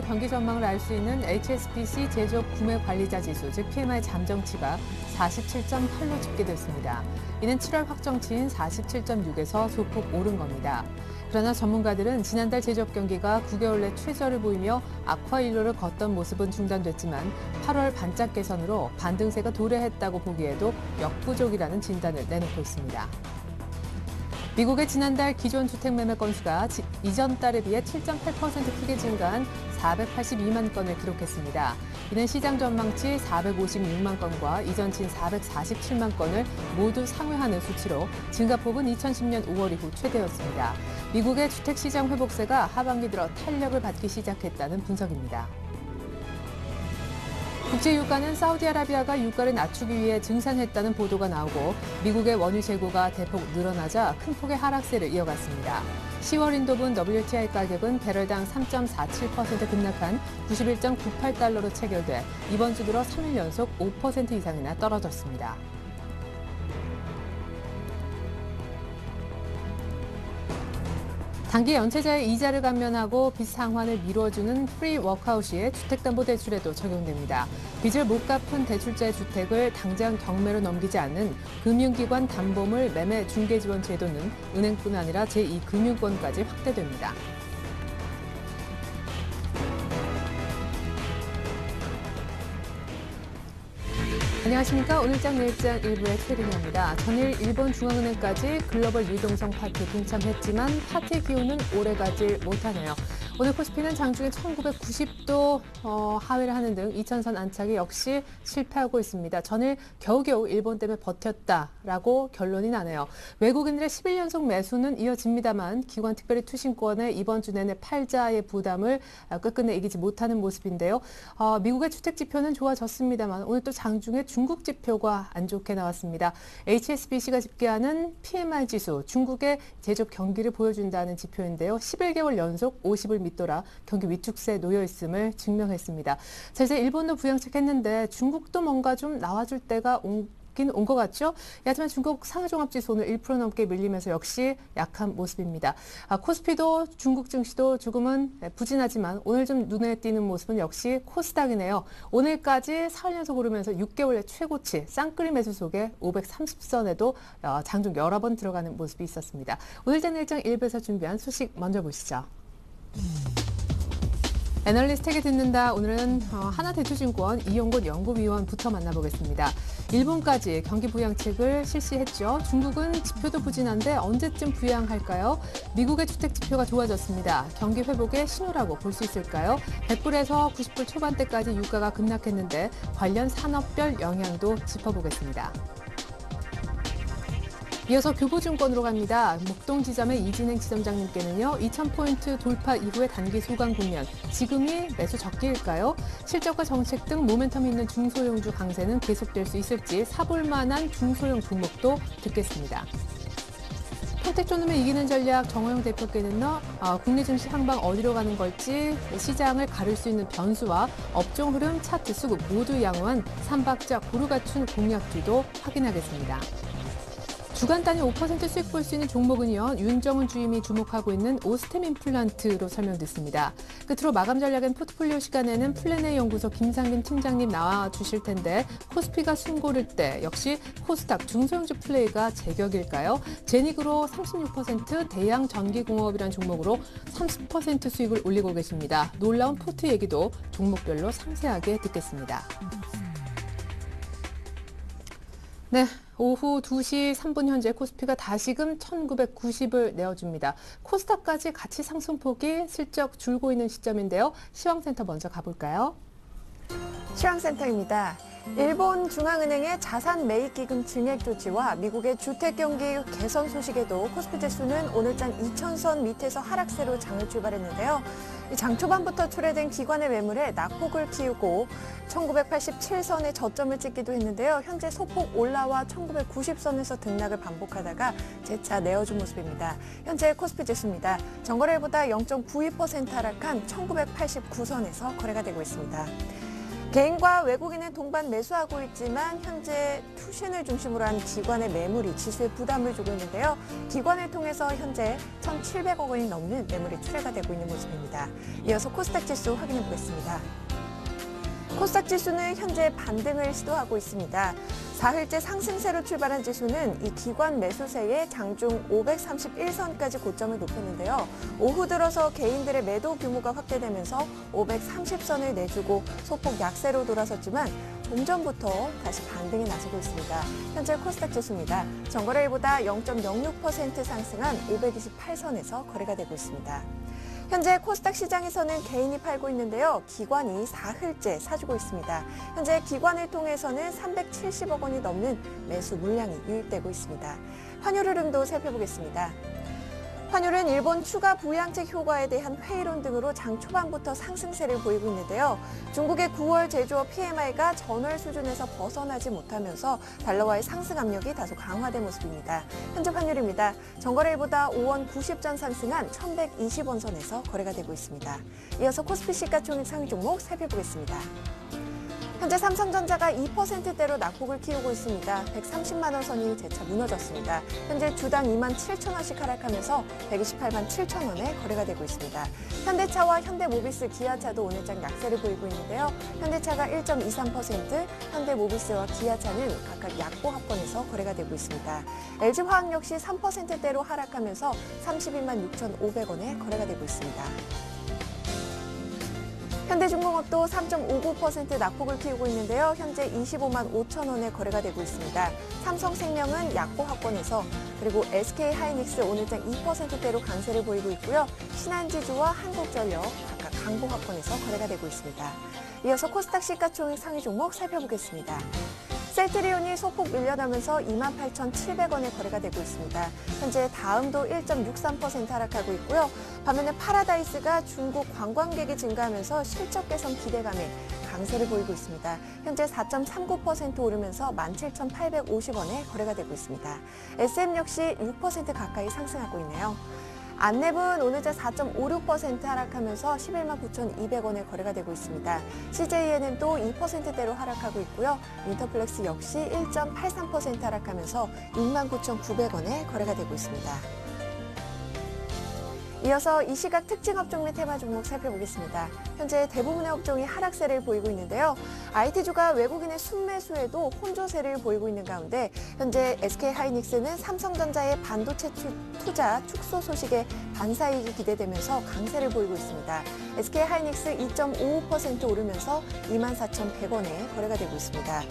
경기 전망을 알 수 있는 HSBC 제조업 구매 관리자 지수, 즉 PMI 잠정치가 47.8로 집계됐습니다. 이는 7월 확정치인 47.6에서 소폭 오른 겁니다. 그러나 전문가들은 지난달 제조업 경기가 9개월 내 최저를 보이며 악화 일로를 걷던 모습은 중단됐지만 8월 반짝 개선으로 반등세가 도래했다고 보기에도 역부족이라는 진단을 내놓고 있습니다. 미국의 지난달 기존 주택 매매 건수가 이전 달에 비해 7.8% 크게 증가한 482만 건을 기록했습니다. 이는 시장 전망치 456만 건과 이전치인 447만 건을 모두 상회하는 수치로 증가폭은 2010년 5월 이후 최대였습니다. 미국의 주택 시장 회복세가 하반기 들어 탄력을 받기 시작했다는 분석입니다. 국제유가는 사우디아라비아가 유가를 낮추기 위해 증산했다는 보도가 나오고 미국의 원유 재고가 대폭 늘어나자 큰 폭의 하락세를 이어갔습니다. 10월 인도분 WTI 가격은 배럴당 3.47% 급락한 91.98달러로 체결돼 이번 주 들어 3일 연속 5% 이상이나 떨어졌습니다. 단기 연체자의 이자를 감면하고 빚 상환을 미뤄주는 프리 워크아웃 시에 주택담보대출에도 적용됩니다. 빚을 못 갚은 대출자의 주택을 당장 경매로 넘기지 않는 금융기관 담보물 매매 중개지원 제도는 은행뿐 아니라 제2금융권까지 확대됩니다. 안녕하십니까. 오늘장 내일장 일부의 최린아입니다. 전일 일본 중앙은행까지 글로벌 유동성 파티에 동참했지만 파티 기운은 오래가질 못하네요. 오늘 코스피는 장중에 1990도 하회를 하는 등 2000선 안착이 역시 실패하고 있습니다. 전일 겨우겨우 일본 때문에 버텼다라고 결론이 나네요. 외국인들의 11연속 매수는 이어집니다만 기관 특별히 투신권의 이번 주 내내 팔자의 부담을 끝끝내 이기지 못하는 모습인데요. 미국의 주택 지표는 좋아졌습니다만 오늘 또 장중에 중국 지표가 안 좋게 나왔습니다. HSBC가 집계하는 PMI 지수, 중국의 제조업 경기를 보여준다는 지표인데요. 11개월 연속 50을 밑돌아 경기 위축세에 놓여 있음을 증명했습니다. 자, 이제 일본도 부양책했는데 중국도 뭔가 좀 나와줄 때가 온 것 같죠? 하지만 중국 상하종합지수 오늘 1% 넘게 밀리면서 역시 약한 모습입니다. 코스피도 중국 증시도 조금은 부진하지만 오늘 좀 눈에 띄는 모습은 역시 코스닥이네요. 오늘까지 4일 연속 오르면서 6개월의 최고치 쌍끌이 매수 속에 530선에도 장중 여러 번 들어가는 모습이 있었습니다. 오늘 장 일장 일부에서 준비한 소식 먼저 보시죠. 애널리스트에게 듣는다. 오늘은 하나대투증권 이용곤 연구위원부터 만나보겠습니다. 일본까지 경기 부양책을 실시했죠. 중국은 지표도 부진한데 언제쯤 부양할까요? 미국의 주택 지표가 좋아졌습니다. 경기 회복의 신호라고 볼 수 있을까요? 100불에서 90불 초반대까지 유가가 급락했는데 관련 산업별 영향도 짚어보겠습니다. 이어서 교보증권으로 갑니다. 목동지점의 이진행 지점장님께는요. 2,000포인트 돌파 이후의 단기 소강 국면, 지금이 매수 적기일까요? 실적과 정책 등 모멘텀 있는 중소형주 강세는 계속될 수 있을지 사볼 만한 중소형 종목도 듣겠습니다. 평택존음에 이기는 전략 정호영 대표께는요. 국내 증시 향방 어디로 가는 걸지 시장을 가를 수 있는 변수와 업종 흐름, 차트 수급 모두 양호한 3박자 고루 갖춘 공략주도 확인하겠습니다. 주간 단위 5% 수익 볼 수 있는 종목은요. 윤정훈 주임이 주목하고 있는 오스템 임플란트로 설명됐습니다. 끝으로 마감 전략엔 포트폴리오 시간에는 플래너 연구소 김상림 팀장님 나와 주실 텐데 코스피가 숨 고를 때 역시 코스닥 중소형주 플레이가 제격일까요? 제닉으로 36%, 대양 전기공업이라는 종목으로 30% 수익을 올리고 계십니다. 놀라운 포트 얘기도 종목별로 상세하게 듣겠습니다. 네. 오후 2시 3분 현재 코스피가 다시금 1990을 내어줍니다. 코스닥까지 같이 상승폭이 슬쩍 줄고 있는 시점인데요. 시황센터 먼저 가볼까요? 시황센터입니다. 일본 중앙은행의 자산 매입 기금 증액 조치와 미국의 주택 경기 개선 소식에도 코스피 지수는 오늘장 2000선 밑에서 하락세로 장을 출발했는데요. 장 초반부터 출회된 기관의 매물에 낙폭을 피우고 1987선에 저점을 찍기도 했는데요. 현재 소폭 올라와 1990선에서 등락을 반복하다가 재차 내어준 모습입니다. 현재 코스피 지수입니다. 전거래일보다 0.92% 하락한 1989선에서 거래가 되고 있습니다. 개인과 외국인은 동반 매수하고 있지만 현재 투신을 중심으로 한 기관의 매물이 지수에 부담을 주고 있는데요. 기관을 통해서 현재 1,700억 원이 넘는 매물이 출회가 되고 있는 모습입니다. 이어서 코스닥 지수 확인해 보겠습니다. 코스닥 지수는 현재 반등을 시도하고 있습니다. 4흘째 상승세로 출발한 지수는 이 기관 매수세에 장중 531선까지 고점을 높였는데요. 오후 들어서 개인들의 매도 규모가 확대되면서 530선을 내주고 소폭 약세로 돌아섰지만 좀 전부터 다시 반등에 나서고 있습니다. 현재 코스닥 지수입니다. 전거래일보다 0.06% 상승한 528선에서 거래가 되고 있습니다. 현재 코스닥 시장에서는 개인이 팔고 있는데요. 기관이 4흘째 사주고 있습니다. 현재 기관을 통해서는 370억 원이 넘는 매수 물량이 유입되고 있습니다. 환율 흐름도 살펴보겠습니다. 환율은 일본 추가 부양책 효과에 대한 회의론 등으로 장 초반부터 상승세를 보이고 있는데요. 중국의 9월 제조업 PMI가 전월 수준에서 벗어나지 못하면서 달러와의 상승 압력이 다소 강화된 모습입니다. 현재 환율입니다. 전거래일보다 5원 90전 상승한 1,120원 선에서 거래가 되고 있습니다. 이어서 코스피 시가총액 상위 종목 살펴보겠습니다. 현재 삼성전자가 2%대로 낙폭을 키우고 있습니다. 130만 원 선이 재차 무너졌습니다. 현재 주당 27,000원씩 하락하면서 128만 7천원에 거래가 되고 있습니다. 현대차와 현대모비스, 기아차도 오늘장 약세를 보이고 있는데요. 현대차가 1.23%, 현대모비스와 기아차는 각각 약보합권에서 거래가 되고 있습니다. LG화학 역시 3%대로 하락하면서 32만 6,500원에 거래가 되고 있습니다. 현대중공업도 3.59% 낙폭을 키우고 있는데요. 현재 25만 5천 원에 거래가 되고 있습니다. 삼성생명은 약보합권에서 그리고 SK하이닉스 오늘장 2%대로 강세를 보이고 있고요. 신한지주와 한국전력 각각 강보합권에서 거래가 되고 있습니다. 이어서 코스닥 시가총액 상위 종목 살펴보겠습니다. 셀트리온이 소폭 밀려나면서 28,700원에 거래가 되고 있습니다. 현재 다음도 1.63% 하락하고 있고요. 반면에 파라다이스가 중국 관광객이 증가하면서 실적 개선 기대감에 강세를 보이고 있습니다. 현재 4.39% 오르면서 17,850원에 거래가 되고 있습니다. SM 역시 6% 가까이 상승하고 있네요. 안랩은 오늘자 4.56% 하락하면서 11만 9,200원에 거래가 되고 있습니다. CJENM도 2%대로 하락하고 있고요. 인터플렉스 역시 1.83% 하락하면서 6만 9,900원에 거래가 되고 있습니다. 이어서 이 시각 특징 업종 및 테마 종목 살펴보겠습니다. 현재 대부분의 업종이 하락세를 보이고 있는데요. IT주가 외국인의 순매수에도 혼조세를 보이고 있는 가운데 현재 SK하이닉스는 삼성전자의 반도체 투자 축소 소식에 반사이익이 기대되면서 강세를 보이고 있습니다. SK하이닉스 2.55% 오르면서 24,100원에 거래가 되고 있습니다.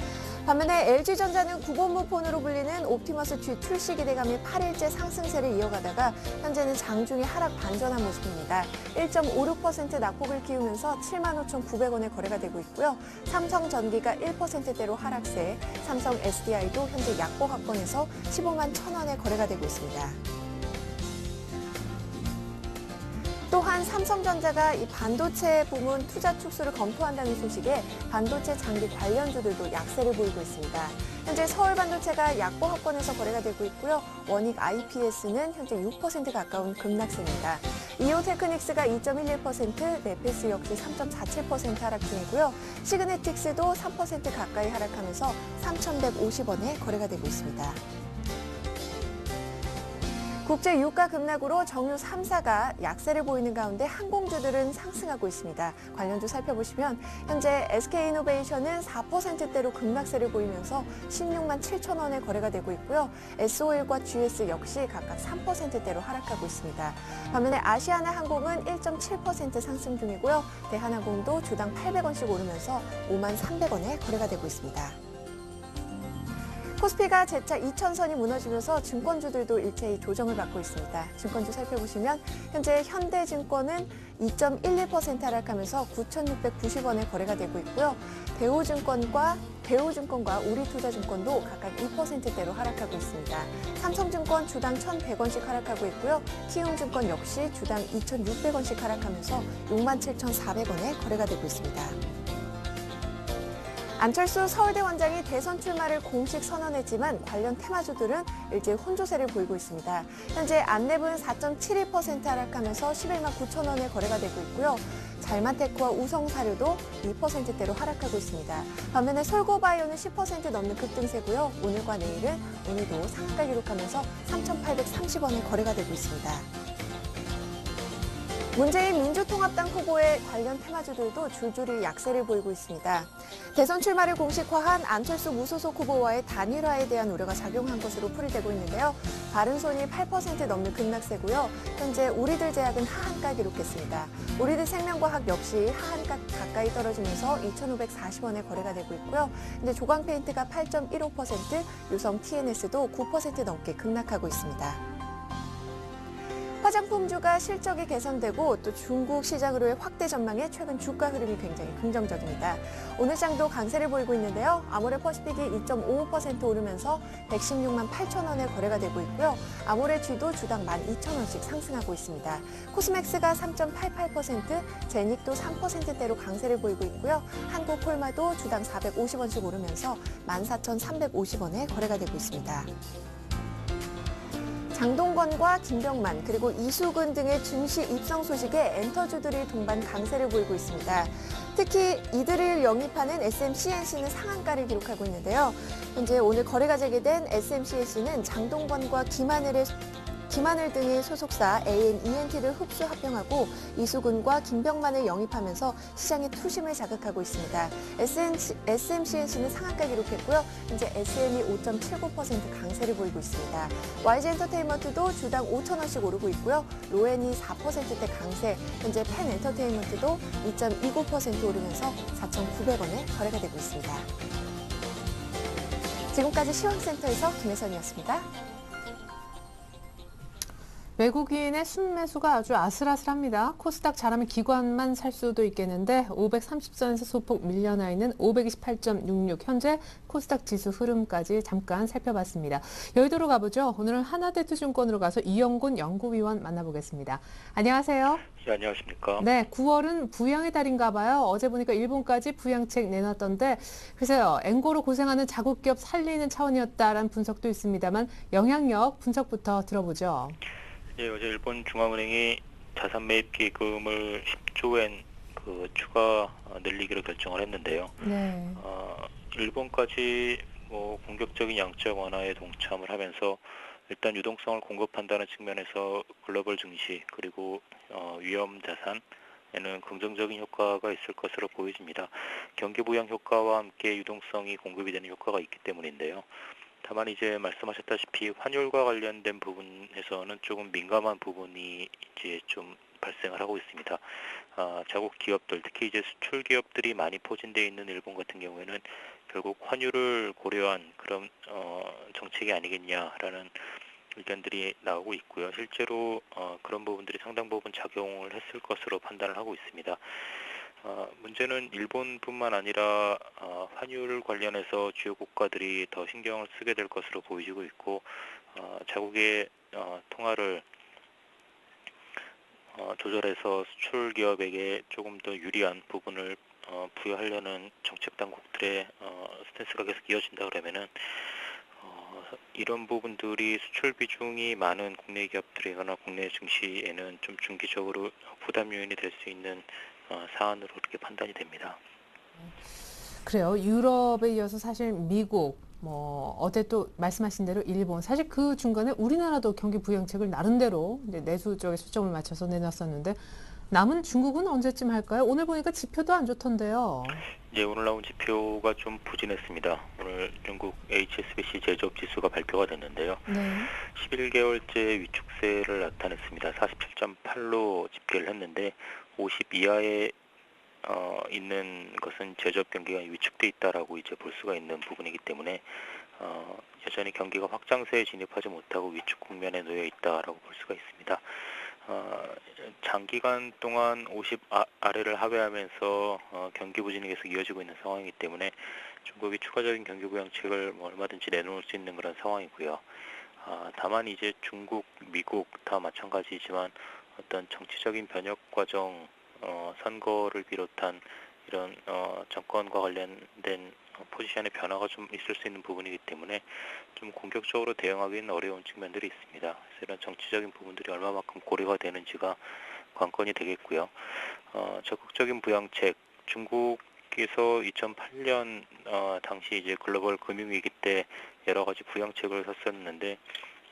반면에 LG전자는 구본무폰으로 불리는 옵티머스 G 출시 기대감이 8일째 상승세를 이어가다가 현재는 장중에 하락 반전한 모습입니다. 1.56% 낙폭을 키우면서 75,900원에 거래가 되고 있고요. 삼성전기가 1%대로 하락세, 삼성 SDI도 현재 약보합권에서 15만 1,000원에 거래가 되고 있습니다. 또한 삼성전자가 이 반도체 부문 투자 축소를 검토한다는 소식에 반도체 장비 관련주들도 약세를 보이고 있습니다. 현재 서울반도체가 약보합권에서 거래가 되고 있고요. 원익 IPS는 현재 6% 가까운 급락세입니다. 이오테크닉스가 2.11%, 네페스 역시 3.47% 하락 중이고요. 시그네틱스도 3% 가까이 하락하면서 3,150원에 거래가 되고 있습니다. 국제 유가 급락으로 정유 3사가 약세를 보이는 가운데 항공주들은 상승하고 있습니다. 관련주 살펴보시면 현재 SK이노베이션은 4%대로 급락세를 보이면서 16만 7천원에 거래가 되고 있고요. SO일과 GS 역시 각각 3%대로 하락하고 있습니다. 반면에 아시아나항공은 1.7% 상승 중이고요. 대한항공도 주당 800원씩 오르면서 5만 300원에 거래가 되고 있습니다. 코스피가 재차 2,000선이 무너지면서 증권주들도 일제히 조정을 받고 있습니다. 증권주 살펴보시면 현재 현대증권은 2.11% 하락하면서 9,690원에 거래가 되고 있고요. 대우증권과 우리투자증권도 각각 2%대로 하락하고 있습니다. 삼성증권 주당 1,100원씩 하락하고 있고요. 키움증권 역시 주당 2,600원씩 하락하면서 67,400원에 거래가 되고 있습니다. 안철수 서울대 원장이 대선 출마를 공식 선언했지만 관련 테마주들은 일제 혼조세를 보이고 있습니다. 현재 안랩은 4.72% 하락하면서 11만 9천 원에 거래가 되고 있고요. 잘마테크와 우성사료도 2%대로 하락하고 있습니다. 반면에 솔고바이오는 10% 넘는 급등세고요. 오늘과 내일은 오늘도 상한가 기록하면서 3,830원에 거래가 되고 있습니다. 문재인 민주통합당 후보의 관련 테마주들도 줄줄이 약세를 보이고 있습니다. 대선 출마를 공식화한 안철수 무소속 후보와의 단일화에 대한 우려가 작용한 것으로 풀이되고 있는데요. 바른손이 8% 넘는 급락세고요. 현재 우리들 제약은 하한가 기록했습니다. 우리들 생명과학 역시 하한가 가까이 떨어지면서 2,540원에 거래가 되고 있고요. 근데 조광페인트가 8.15%, 유성 TNS도 9% 넘게 급락하고 있습니다. 화장품주가 실적이 개선되고 또 중국 시장으로의 확대 전망에 최근 주가 흐름이 굉장히 긍정적입니다. 오늘 장도 강세를 보이고 있는데요. 아모레퍼시픽이 2.55% 오르면서 116만 8천 원에 거래가 되고 있고요. 아모레쥐도 주당 12,000원씩 상승하고 있습니다. 코스맥스가 3.88%, 제닉도 3%대로 강세를 보이고 있고요. 한국콜마도 주당 450원씩 오르면서 14,350원에 거래가 되고 있습니다. 장동건과 김병만 그리고 이수근 등의 증시 입성 소식에 엔터주들이 동반 강세를 보이고 있습니다. 특히 이들을 영입하는 SMCNC는 상한가를 기록하고 있는데요. 현재 오늘 거래가 재개된 SMCNC는 장동건과 김하늘 등의 소속사 ANENT를 흡수 합병하고 이수근과 김병만을 영입하면서 시장의 투심을 자극하고 있습니다. SMCNC는 상한가 기록했고요. 현재 SM이 5.79% 강세를 보이고 있습니다. YG엔터테인먼트도 주당 5,000원씩 오르고 있고요. 로엔이 4%대 강세, 현재 펜엔터테인먼트도 2.29% 오르면서 4,900원에 거래가 되고 있습니다. 지금까지 시황센터에서 김혜선이었습니다. 외국인의 순매수가 아주 아슬아슬합니다. 코스닥 잘하면 기관만 살 수도 있겠는데 530선에서 소폭 밀려나 있는 528.66 현재 코스닥 지수 흐름까지 잠깐 살펴봤습니다. 여의도로 가보죠. 오늘은 하나대투증권으로 가서 이영곤 연구위원 만나보겠습니다. 안녕하세요. 네, 안녕하십니까. 네, 9월은 부양의 달인가 봐요. 어제 보니까 일본까지 부양책 내놨던데 글쎄요. 앵고로 고생하는 자국 기업 살리는 차원이었다라는 분석도 있습니다만 영향력 분석부터 들어보죠. 예, 어제 일본 중앙은행이 자산 매입 기금을 10조엔 추가 늘리기로 결정을 했는데요. 네. 일본까지 공격적인 양적 완화에 동참을 하면서 일단 유동성을 공급한다는 측면에서 글로벌 증시 그리고 위험 자산에는 긍정적인 효과가 있을 것으로 보여집니다. 경기 부양 효과와 함께 유동성이 공급이 되는 효과가 있기 때문인데요. 다만 이제 말씀하셨다시피 환율과 관련된 부분에서는 조금 민감한 부분이 이제 좀 발생을 하고 있습니다. 자국 기업들, 특히 이제 수출 기업들이 많이 포진되어 있는 일본 같은 경우에는 결국 환율을 고려한 그런 정책이 아니겠냐라는 의견들이 나오고 있고요. 실제로 그런 부분들이 상당 부분 작용을 했을 것으로 판단을 하고 있습니다. 문제는 일본뿐만 아니라 환율 관련해서 주요 국가들이 더 신경을 쓰게 될 것으로 보이고 있고 자국의 통화를 조절해서 수출 기업에게 조금 더 유리한 부분을 부여하려는 정책 당국들의 스탠스가 계속 이어진다 그러면은 이런 부분들이 수출 비중이 많은 국내 기업들이거나 국내 증시에는 좀 중기적으로 부담 요인이 될 수 있는 사안으로 그렇게 판단이 됩니다. 그래요. 유럽에 이어서 사실 미국, 어제 또 말씀하신 대로 일본, 사실 그 중간에 우리나라도 경기 부양책을 나름대로 이제 내수 쪽에 초점을 맞춰서 내놨었는데 남은 중국은 언제쯤 할까요? 오늘 보니까 지표도 안 좋던데요. 예, 오늘 나온 지표가 좀 부진했습니다. 오늘 중국 HSBC 제조업 지수가 발표가 됐는데요. 네. 11개월째 위축세를 나타냈습니다. 47.8로 집계를 했는데 50 이하에 있는 것은 제조업 경기가 위축돼 있다라고 이제 볼 수가 있는 부분이기 때문에 여전히 경기가 확장세에 진입하지 못하고 위축 국면에 놓여 있다라고 볼 수가 있습니다. 장기간 동안 50 아래를 하회하면서 경기 부진이 계속 이어지고 있는 상황이기 때문에 중국이 추가적인 경기 부양책을 얼마든지 내놓을 수 있는 그런 상황이고요. 다만 이제 중국, 미국 다 마찬가지지만 어떤 정치적인 변혁 과정, 선거를 비롯한 이런 정권과 관련된 포지션의 변화가 좀 있을 수 있는 부분이기 때문에 좀 공격적으로 대응하기는 어려운 측면들이 있습니다. 그래서 이런 정치적인 부분들이 얼마만큼 고려가 되는지가 관건이 되겠고요. 적극적인 부양책, 중국에서 2008년 당시 이제 글로벌 금융위기 때 여러 가지 부양책을 샀었는데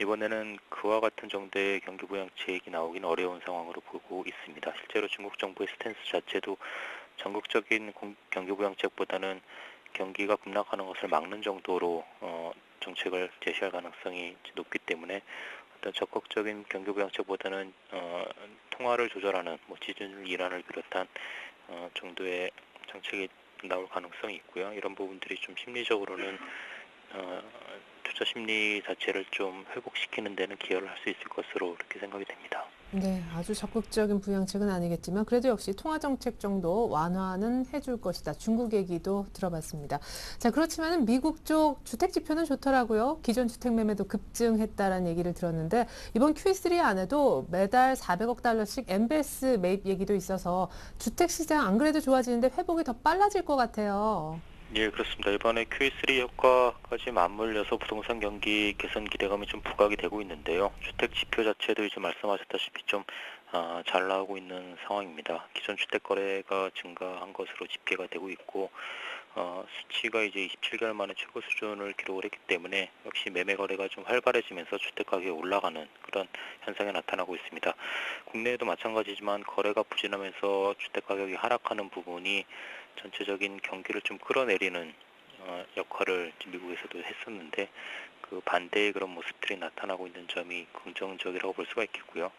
이번에는 그와 같은 정도의 경기 부양책이 나오기는 어려운 상황으로 보고 있습니다. 실제로 중국 정부의 스탠스 자체도 전국적인 경기 부양책보다는 경기가 급락하는 것을 막는 정도로 정책을 제시할 가능성이 높기 때문에 어떤 적극적인 경기 부양책보다는 통화를 조절하는 지준율 인하를 비롯한 정도의 정책이 나올 가능성이 있고요. 이런 부분들이 좀 심리적으로는 투자 심리 자체를 좀 회복시키는 데는 기여를 할 수 있을 것으로 그렇게 생각이 됩니다. 네, 아주 적극적인 부양책은 아니겠지만 그래도 역시 통화정책 정도 완화는 해줄 것이다. 중국 얘기도 들어봤습니다. 자, 그렇지만 미국 쪽 주택 지표는 좋더라고요. 기존 주택 매매도 급증했다라는 얘기를 들었는데 이번 Q3 안에도 매달 400억 달러씩 MBS 매입 얘기도 있어서 주택 시장 안 그래도 좋아지는데 회복이 더 빨라질 것 같아요. 예, 그렇습니다. 이번에 Q3 효과까지 맞물려서 부동산 경기 개선 기대감이 좀 부각이 되고 있는데요. 주택 지표 자체도 이제 말씀하셨다시피 좀 잘 나오고 있는 상황입니다. 기존 주택 거래가 증가한 것으로 집계가 되고 있고 수치가 이제 27개월 만에 최고 수준을 기록을 했기 때문에 역시 매매 거래가 좀 활발해지면서 주택 가격이 올라가는 그런 현상이 나타나고 있습니다. 국내에도 마찬가지지만 거래가 부진하면서 주택 가격이 하락하는 부분이 전체적인 경기를 좀 끌어내리는 역할을 미국에서도 했었는데 그 반대의 그런 모습들이 나타나고 있는 점이 긍정적이라고 볼 수가 있겠고요.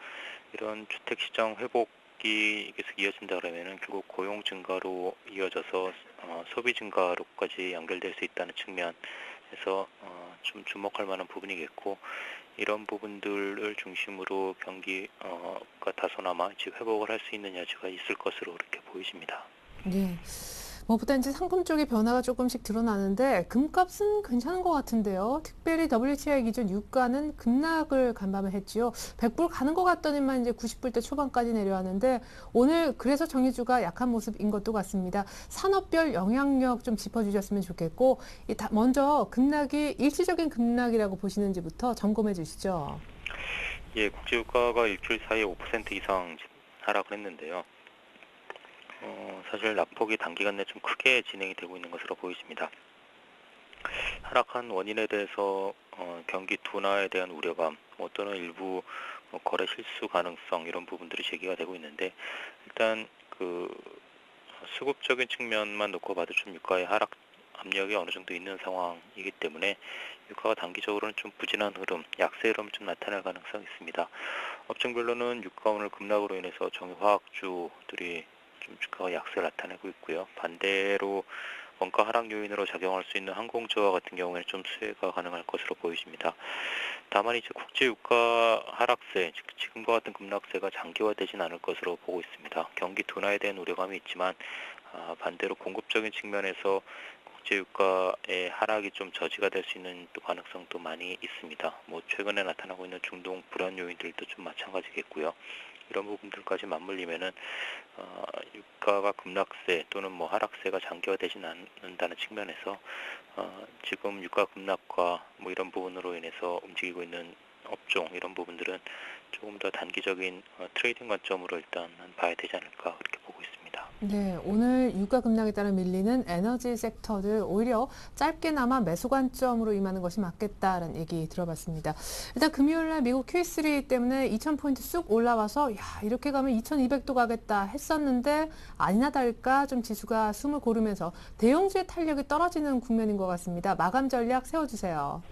이런 주택 시장 회복이 계속 이어진다 그러면은 결국 고용 증가로 이어져서 소비 증가로까지 연결될 수 있다는 측면에서 좀 주목할 만한 부분이겠고 이런 부분들을 중심으로 경기가 다소나마 이제 회복을 할 수 있는 여지가 있을 것으로 그렇게 보여집니다. 네. 무엇보다 이제 상품 쪽의 변화가 조금씩 드러나는데 금값은 괜찮은 것 같은데요. 특별히 WTI 기준 유가는 급락을 간밤에 했지요. 100불 가는 것 같더니만 이제 90불대 초반까지 내려왔는데 오늘 그래서 정유주가 약한 모습인 것도 같습니다. 산업별 영향력 좀 짚어주셨으면 좋겠고 먼저 급락이 일시적인 급락이라고 보시는지부터 점검해 주시죠. 예, 국제유가가 일주일 사이에 5% 이상 하락을 했는데요. 사실 낙폭이 단기간 내 좀 크게 진행이 되고 있는 것으로 보여집니다. 하락한 원인에 대해서 경기 둔화에 대한 우려감, 또는 일부 거래 실수 가능성 이런 부분들이 제기가 되고 있는데 일단 그 수급적인 측면만 놓고 봐도 좀 유가의 하락 압력이 어느 정도 있는 상황이기 때문에 유가가 단기적으로는 좀 부진한 흐름, 약세 흐름 좀 나타날 가능성이 있습니다. 업종별로는 유가 오늘 급락으로 인해서 정유화학주들이 좀 주가가 약세를 나타내고 있고요. 반대로 원가 하락 요인으로 작용할 수 있는 항공주와 같은 경우에는 좀 수혜가 가능할 것으로 보여집니다. 다만 이제 국제 유가 하락세, 즉 지금과 같은 급락세가 장기화되진 않을 것으로 보고 있습니다. 경기 둔화에 대한 우려감이 있지만 반대로 공급적인 측면에서 국제 유가의 하락이 좀 저지가 될 수 있는 또 가능성도 많이 있습니다. 최근에 나타나고 있는 중동 불안 요인들도 좀 마찬가지겠고요. 이런 부분들까지 맞물리면은 유가가 급락세 또는 하락세가 장기화되지는 않는다는 측면에서 지금 유가 급락과 이런 부분으로 인해서 움직이고 있는 업종 이런 부분들은 조금 더 단기적인 트레이딩 관점으로 일단 봐야 되지 않을까 그렇게 보고 있습니다. 네, 오늘 유가 급락에 따라 밀리는 에너지 섹터들 오히려 짧게나마 매수 관점으로 임하는 것이 맞겠다라는 얘기 들어봤습니다. 일단 금요일 날 미국 Q3 때문에 2,000포인트 쑥 올라와서 이렇게 가면 2,200도 가겠다 했었는데 아니나 다를까 좀 지수가 숨을 고르면서 대형주의 탄력이 떨어지는 국면인 것 같습니다. 마감 전략 세워주세요.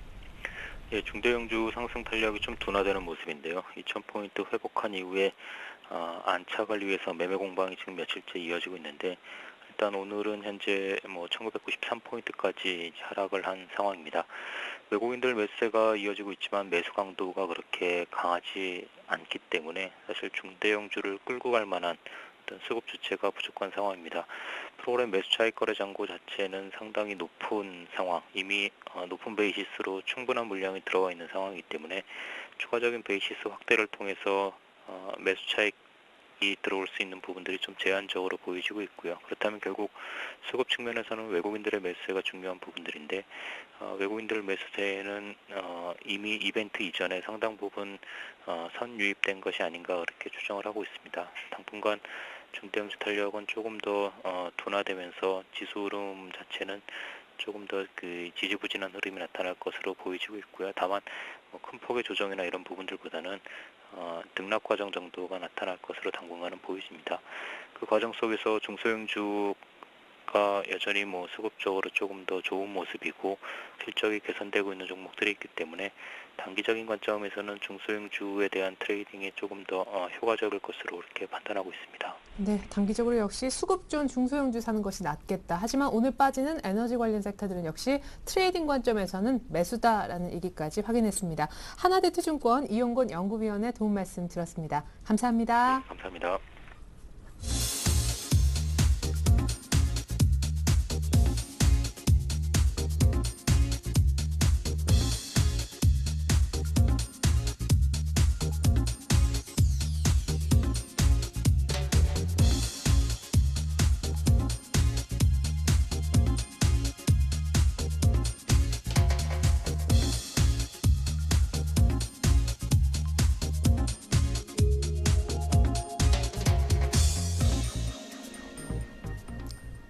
예, 중대형주 상승 탄력이 좀 둔화되는 모습인데요. 2,000포인트 회복한 이후에 안착을 위해서 매매 공방이 지금 며칠째 이어지고 있는데 일단 오늘은 현재 1993포인트까지 하락을 한 상황입니다. 외국인들 매수세가 이어지고 있지만 매수 강도가 그렇게 강하지 않기 때문에 사실 중대형주를 끌고 갈 만한 어떤 수급 주체가 부족한 상황입니다. 프로그램 매수 차익 거래 잔고 자체는 상당히 높은 상황, 이미 높은 베이시스로 충분한 물량이 들어와 있는 상황이기 때문에 추가적인 베이시스 확대를 통해서 매수 차익 들어올 수 있는 부분들이 좀 제한적으로 보여지고 있고요. 그렇다면 결국 수급 측면에서는 외국인들의 매수세가 중요한 부분들인데 외국인들 매수세는 이미 이벤트 이전에 상당 부분 선유입된 것이 아닌가 그렇게 추정을 하고 있습니다. 당분간 중대형주 탄력은 조금 더 둔화되면서 지수 흐름 자체는 조금 더 그 지지부진한 흐름이 나타날 것으로 보여지고 있고요. 다만 큰 폭의 조정이나 이런 부분들보다는 등락 과정 정도가 나타날 것으로 당분간은 보여집니다. 그 과정 속에서 중소형주가 여전히 수급적으로 조금 더 좋은 모습이고 실적이 개선되고 있는 종목들이 있기 때문에 단기적인 관점에서는 중소형주에 대한 트레이딩이 조금 더 효과적일 것으로 이렇게 판단하고 있습니다. 네, 단기적으로 역시 수급 좋은 중소형주 사는 것이 낫겠다. 하지만 오늘 빠지는 에너지 관련 섹터들은 역시 트레이딩 관점에서는 매수다라는 얘기까지 확인했습니다. 하나대투증권 이용곤 연구위원의 도움 말씀 들었습니다. 감사합니다. 네, 감사합니다.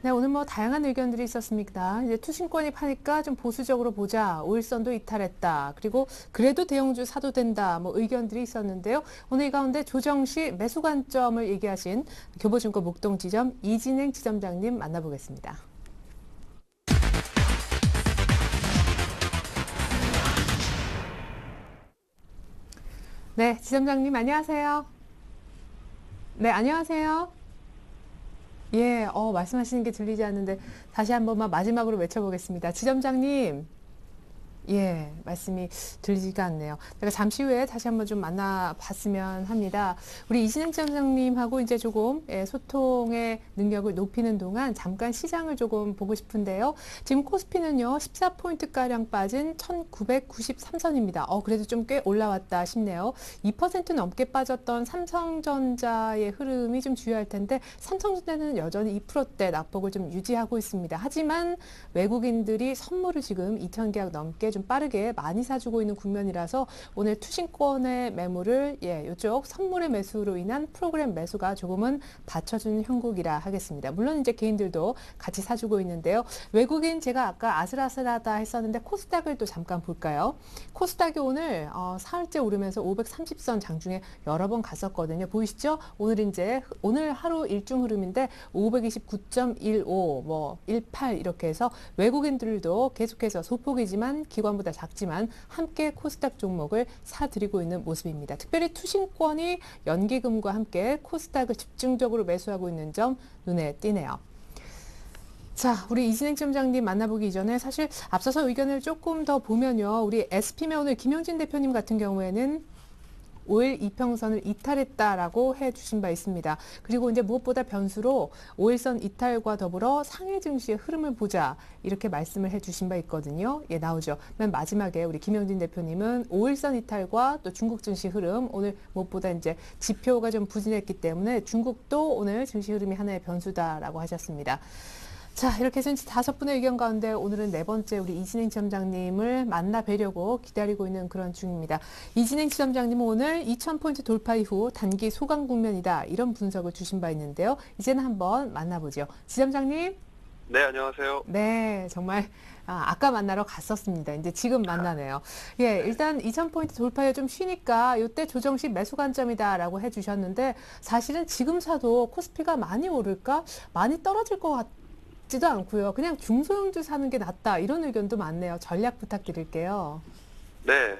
네, 오늘 다양한 의견들이 있었습니다. 이제 투신권이 파니까 좀 보수적으로 보자. 5일선도 이탈했다. 그리고 그래도 대형주 사도 된다. 의견들이 있었는데요. 오늘 이 가운데 조정 시 매수 관점을 얘기하신 교보증권 목동지점 이진행 지점장님 만나보겠습니다. 네, 지점장님 안녕하세요. 네, 안녕하세요. 예, 말씀하시는 게 들리지 않는데 다시 한 번만 마지막으로 외쳐보겠습니다. 지점장님, 예, 말씀이 들리지가 않네요. 제가 잠시 후에 다시 한번 좀 만나봤으면 합니다. 우리 이진행 지점장님하고 이제 조금 소통의 능력을 높이는 동안 잠깐 시장을 조금 보고 싶은데요. 지금 코스피는요, 14포인트가량 빠진 1993선입니다. 그래도 좀 꽤 올라왔다 싶네요. 2% 넘게 빠졌던 삼성전자의 흐름이 좀 주요할 텐데, 삼성전자는 여전히 2%대 낙폭을 좀 유지하고 있습니다. 하지만 외국인들이 선물을 지금 2,000계약 넘게 좀 빠르게 많이 사주고 있는 국면이라서 오늘 투신권의 매물을 이쪽 선물의 매수로 인한 프로그램 매수가 조금은 받쳐주는 형국이라 하겠습니다. 물론 이제 개인들도 같이 사주고 있는데요. 외국인 제가 아까 아슬아슬하다 했었는데 코스닥을 또 잠깐 볼까요? 코스닥이 오늘 사흘째 오르면서 530선 장중에 여러 번 갔었거든요. 보이시죠? 오늘 하루 일중 흐름인데 529.15, 18 이렇게 해서 외국인들도 계속해서 소폭이지만 기관보다 작지만 함께 코스닥 종목을 사들이고 있는 모습입니다. 특별히 투신권이 연기금과 함께 코스닥을 집중적으로 매수하고 있는 점 눈에 띄네요. 자, 우리 이진행 지점장님 만나보기 이전에 사실 앞서서 의견을 조금 더 보면요. 우리 SP메 오늘 김영진 대표님 같은 경우에는 5일 이평선을 이탈했다라고 해주신 바 있습니다. 그리고 이제 무엇보다 변수로 5일선 이탈과 더불어 상해 증시의 흐름을 보자 이렇게 말씀을 해주신 바 있거든요. 예, 나오죠. 맨 마지막에 우리 김영진 대표님은 5일선 이탈과 또 중국 증시 흐름 오늘 무엇보다 이제 지표가 좀 부진했기 때문에 중국도 오늘 증시 흐름이 하나의 변수다라고 하셨습니다. 자, 이렇게 해서 이제 5분의 의견 가운데 오늘은 4번째 우리 이진행 지점장님을 만나 뵈려고 기다리고 있는 그런 중입니다. 이진행 지점장님은 오늘 2000포인트 돌파 이후 단기 소강 국면이다. 이런 분석을 주신 바 있는데요. 이제는 한번 만나보죠. 지점장님. 네, 안녕하세요. 네, 정말 아까 만나러 갔었습니다. 이제 지금 만나네요. 예, 일단 2000포인트 돌파에 좀 쉬니까 이때 조정 시 매수 관점이다라고 해주셨는데 사실은 지금 사도 코스피가 많이 오를까? 많이 떨어질 것 같지도 않고요. 그냥 중소형주 사는 게 낫다. 이런 의견도 많네요. 전략 부탁드릴게요. 네,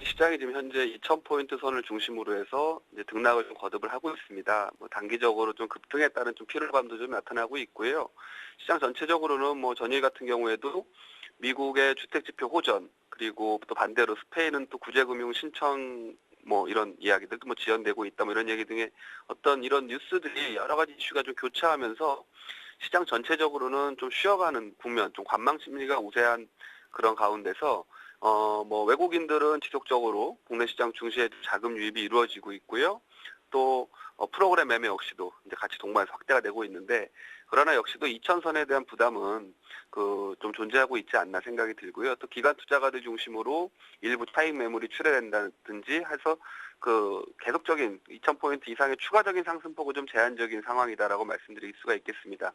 시장이 지금 현재 2000포인트 선을 중심으로 해서 이제 등락을 좀 거듭을 하고 있습니다. 단기적으로 좀 급등에 따른 좀 피로감도 좀 나타나고 있고요. 시장 전체적으로는 전일 같은 경우에도 미국의 주택지표 호전, 그리고 또 반대로 스페인은 또 구제금융 신청 이런 이야기들도 지연되고 있다 이런 얘기 등의 어떤 이런 뉴스들이 여러 가지 이슈가 좀 교차하면서 시장 전체적으로는 좀 쉬어가는 국면, 좀 관망 심리가 우세한 그런 가운데서 외국인들은 지속적으로 국내 시장 증시에 자금 유입이 이루어지고 있고요. 또 프로그램 매매 역시도 이제 같이 동반해서 확대가 되고 있는데 그러나 역시도 2,000선에 대한 부담은 좀 존재하고 있지 않나 생각이 들고요. 또 기관 투자가들 중심으로 일부 타익 매물이 출회된다든지 해서 계속적인 2,000포인트 이상의 추가적인 상승폭은 좀 제한적인 상황이다라고 말씀드릴 수가 있겠습니다.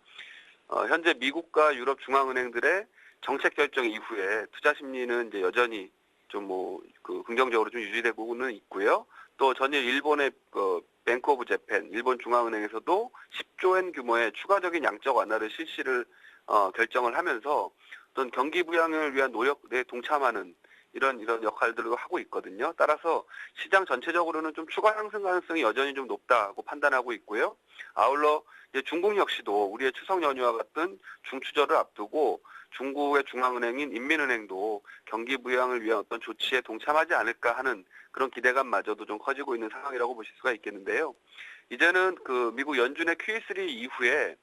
현재 미국과 유럽 중앙은행들의 정책 결정 이후에 투자 심리는 이제 여전히 좀 긍정적으로 좀 유지되고는 있고요. 또 전일 일본의 뱅크 오브 재팬, 일본 중앙은행에서도 10조 엔 규모의 추가적인 양적 완화를 실시를 결정을 하면서 어떤 경기 부양을 위한 노력에 동참하는 이런 역할들을 하고 있거든요. 따라서 시장 전체적으로는 좀 추가 상승 가능성이 여전히 좀 높다고 판단하고 있고요. 아울러 이제 중국 역시도 우리의 추석 연휴와 같은 중추절을 앞두고 중국의 중앙은행인 인민은행도 경기 부양을 위한 어떤 조치에 동참하지 않을까 하는 그런 기대감마저도 좀 커지고 있는 상황이라고 보실 수가 있겠는데요. 이제는 미국 연준의 QE3 이후에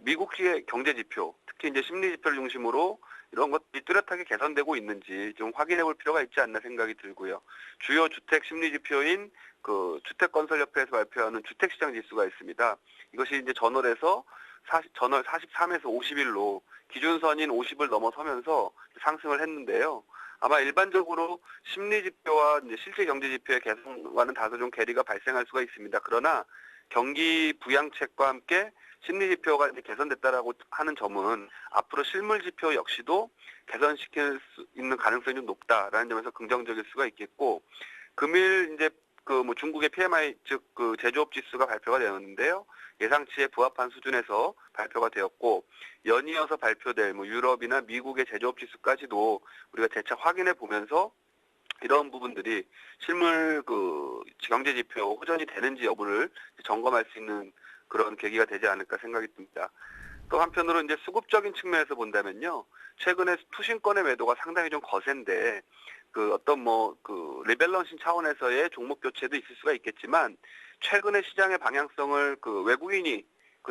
미국의 경제 지표, 특히 이제 심리 지표를 중심으로 이런 것들이 뚜렷하게 개선되고 있는지 좀 확인해 볼 필요가 있지 않나 생각이 들고요. 주요 주택 심리 지표인 주택건설협회에서 발표하는 주택시장 지수가 있습니다. 이것이 이제 전월 43에서 50일로 기준선인 50을 넘어서면서 상승을 했는데요. 아마 일반적으로 심리 지표와 이제 실제 경제 지표의 개선과는 다소 좀 괴리가 발생할 수가 있습니다. 그러나 경기 부양책과 함께 심리 지표가 이제 개선됐다라고 하는 점은 앞으로 실물 지표 역시도 개선시킬 수 있는 가능성이 좀 높다라는 점에서 긍정적일 수가 있겠고, 금일 이제 중국의 PMI 즉 제조업 지수가 발표가 되었는데요. 예상치에 부합한 수준에서 발표가 되었고, 연이어서 발표될 유럽이나 미국의 제조업 지수까지도 우리가 재차 확인해 보면서 이런 부분들이 실물 경제 지표 호전이 되는지 여부를 점검할 수 있는 그런 계기가 되지 않을까 생각이 듭니다. 또 한편으로 이제 수급적인 측면에서 본다면요, 최근에 투신권의 매도가 상당히 좀 거센데 리밸런싱 차원에서의 종목 교체도 있을 수가 있겠지만 최근의 시장의 방향성을 외국인이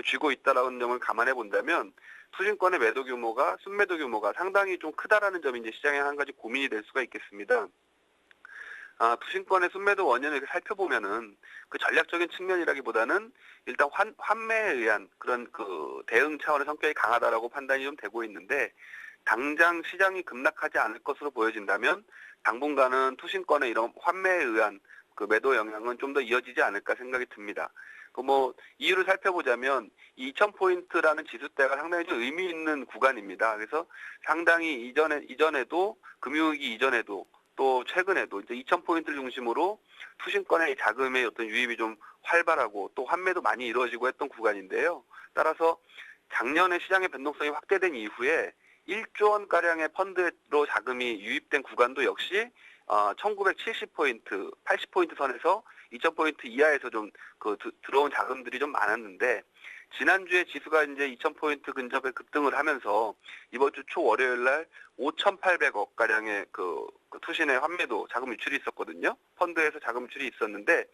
쥐고 있다라는 점을 감안해 본다면 투신권의 매도 규모가 순매도 규모가 상당히 좀 크다라는 점이 이제 시장의 한 가지 고민이 될 수가 있겠습니다. 투신권의 순매도 원인을 이렇게 살펴보면은 전략적인 측면이라기보다는 일단 환매에 의한 그런 대응 차원의 성격이 강하다라고 판단이 좀 되고 있는데, 당장 시장이 급락하지 않을 것으로 보여진다면 당분간은 투신권의 이런 환매에 의한 매도 영향은 좀 더 이어지지 않을까 생각이 듭니다. 이유를 살펴보자면 2,000포인트라는 지수대가 상당히 좀 의미 있는 구간입니다. 그래서 상당히 이전에도 금융위기 이전에도 또 최근에도 이제 2,000포인트를 중심으로 투신권의 자금의 어떤 유입이 좀 활발하고 또 환매도 많이 이루어지고 했던 구간인데요. 따라서 작년에 시장의 변동성이 확대된 이후에 1조 원가량의 펀드로 자금이 유입된 구간도 역시 1970포인트, 80포인트 선에서 2,000포인트 이하에서 좀 들어온 자금들이 좀 많았는데, 지난주에 지수가 이제 2,000포인트 근접에 급등을 하면서 이번 주 초 월요일 날 5,800억 가량의 투신의 환매도 자금 유출이 있었거든요. 펀드에서 자금 유출이 있었는데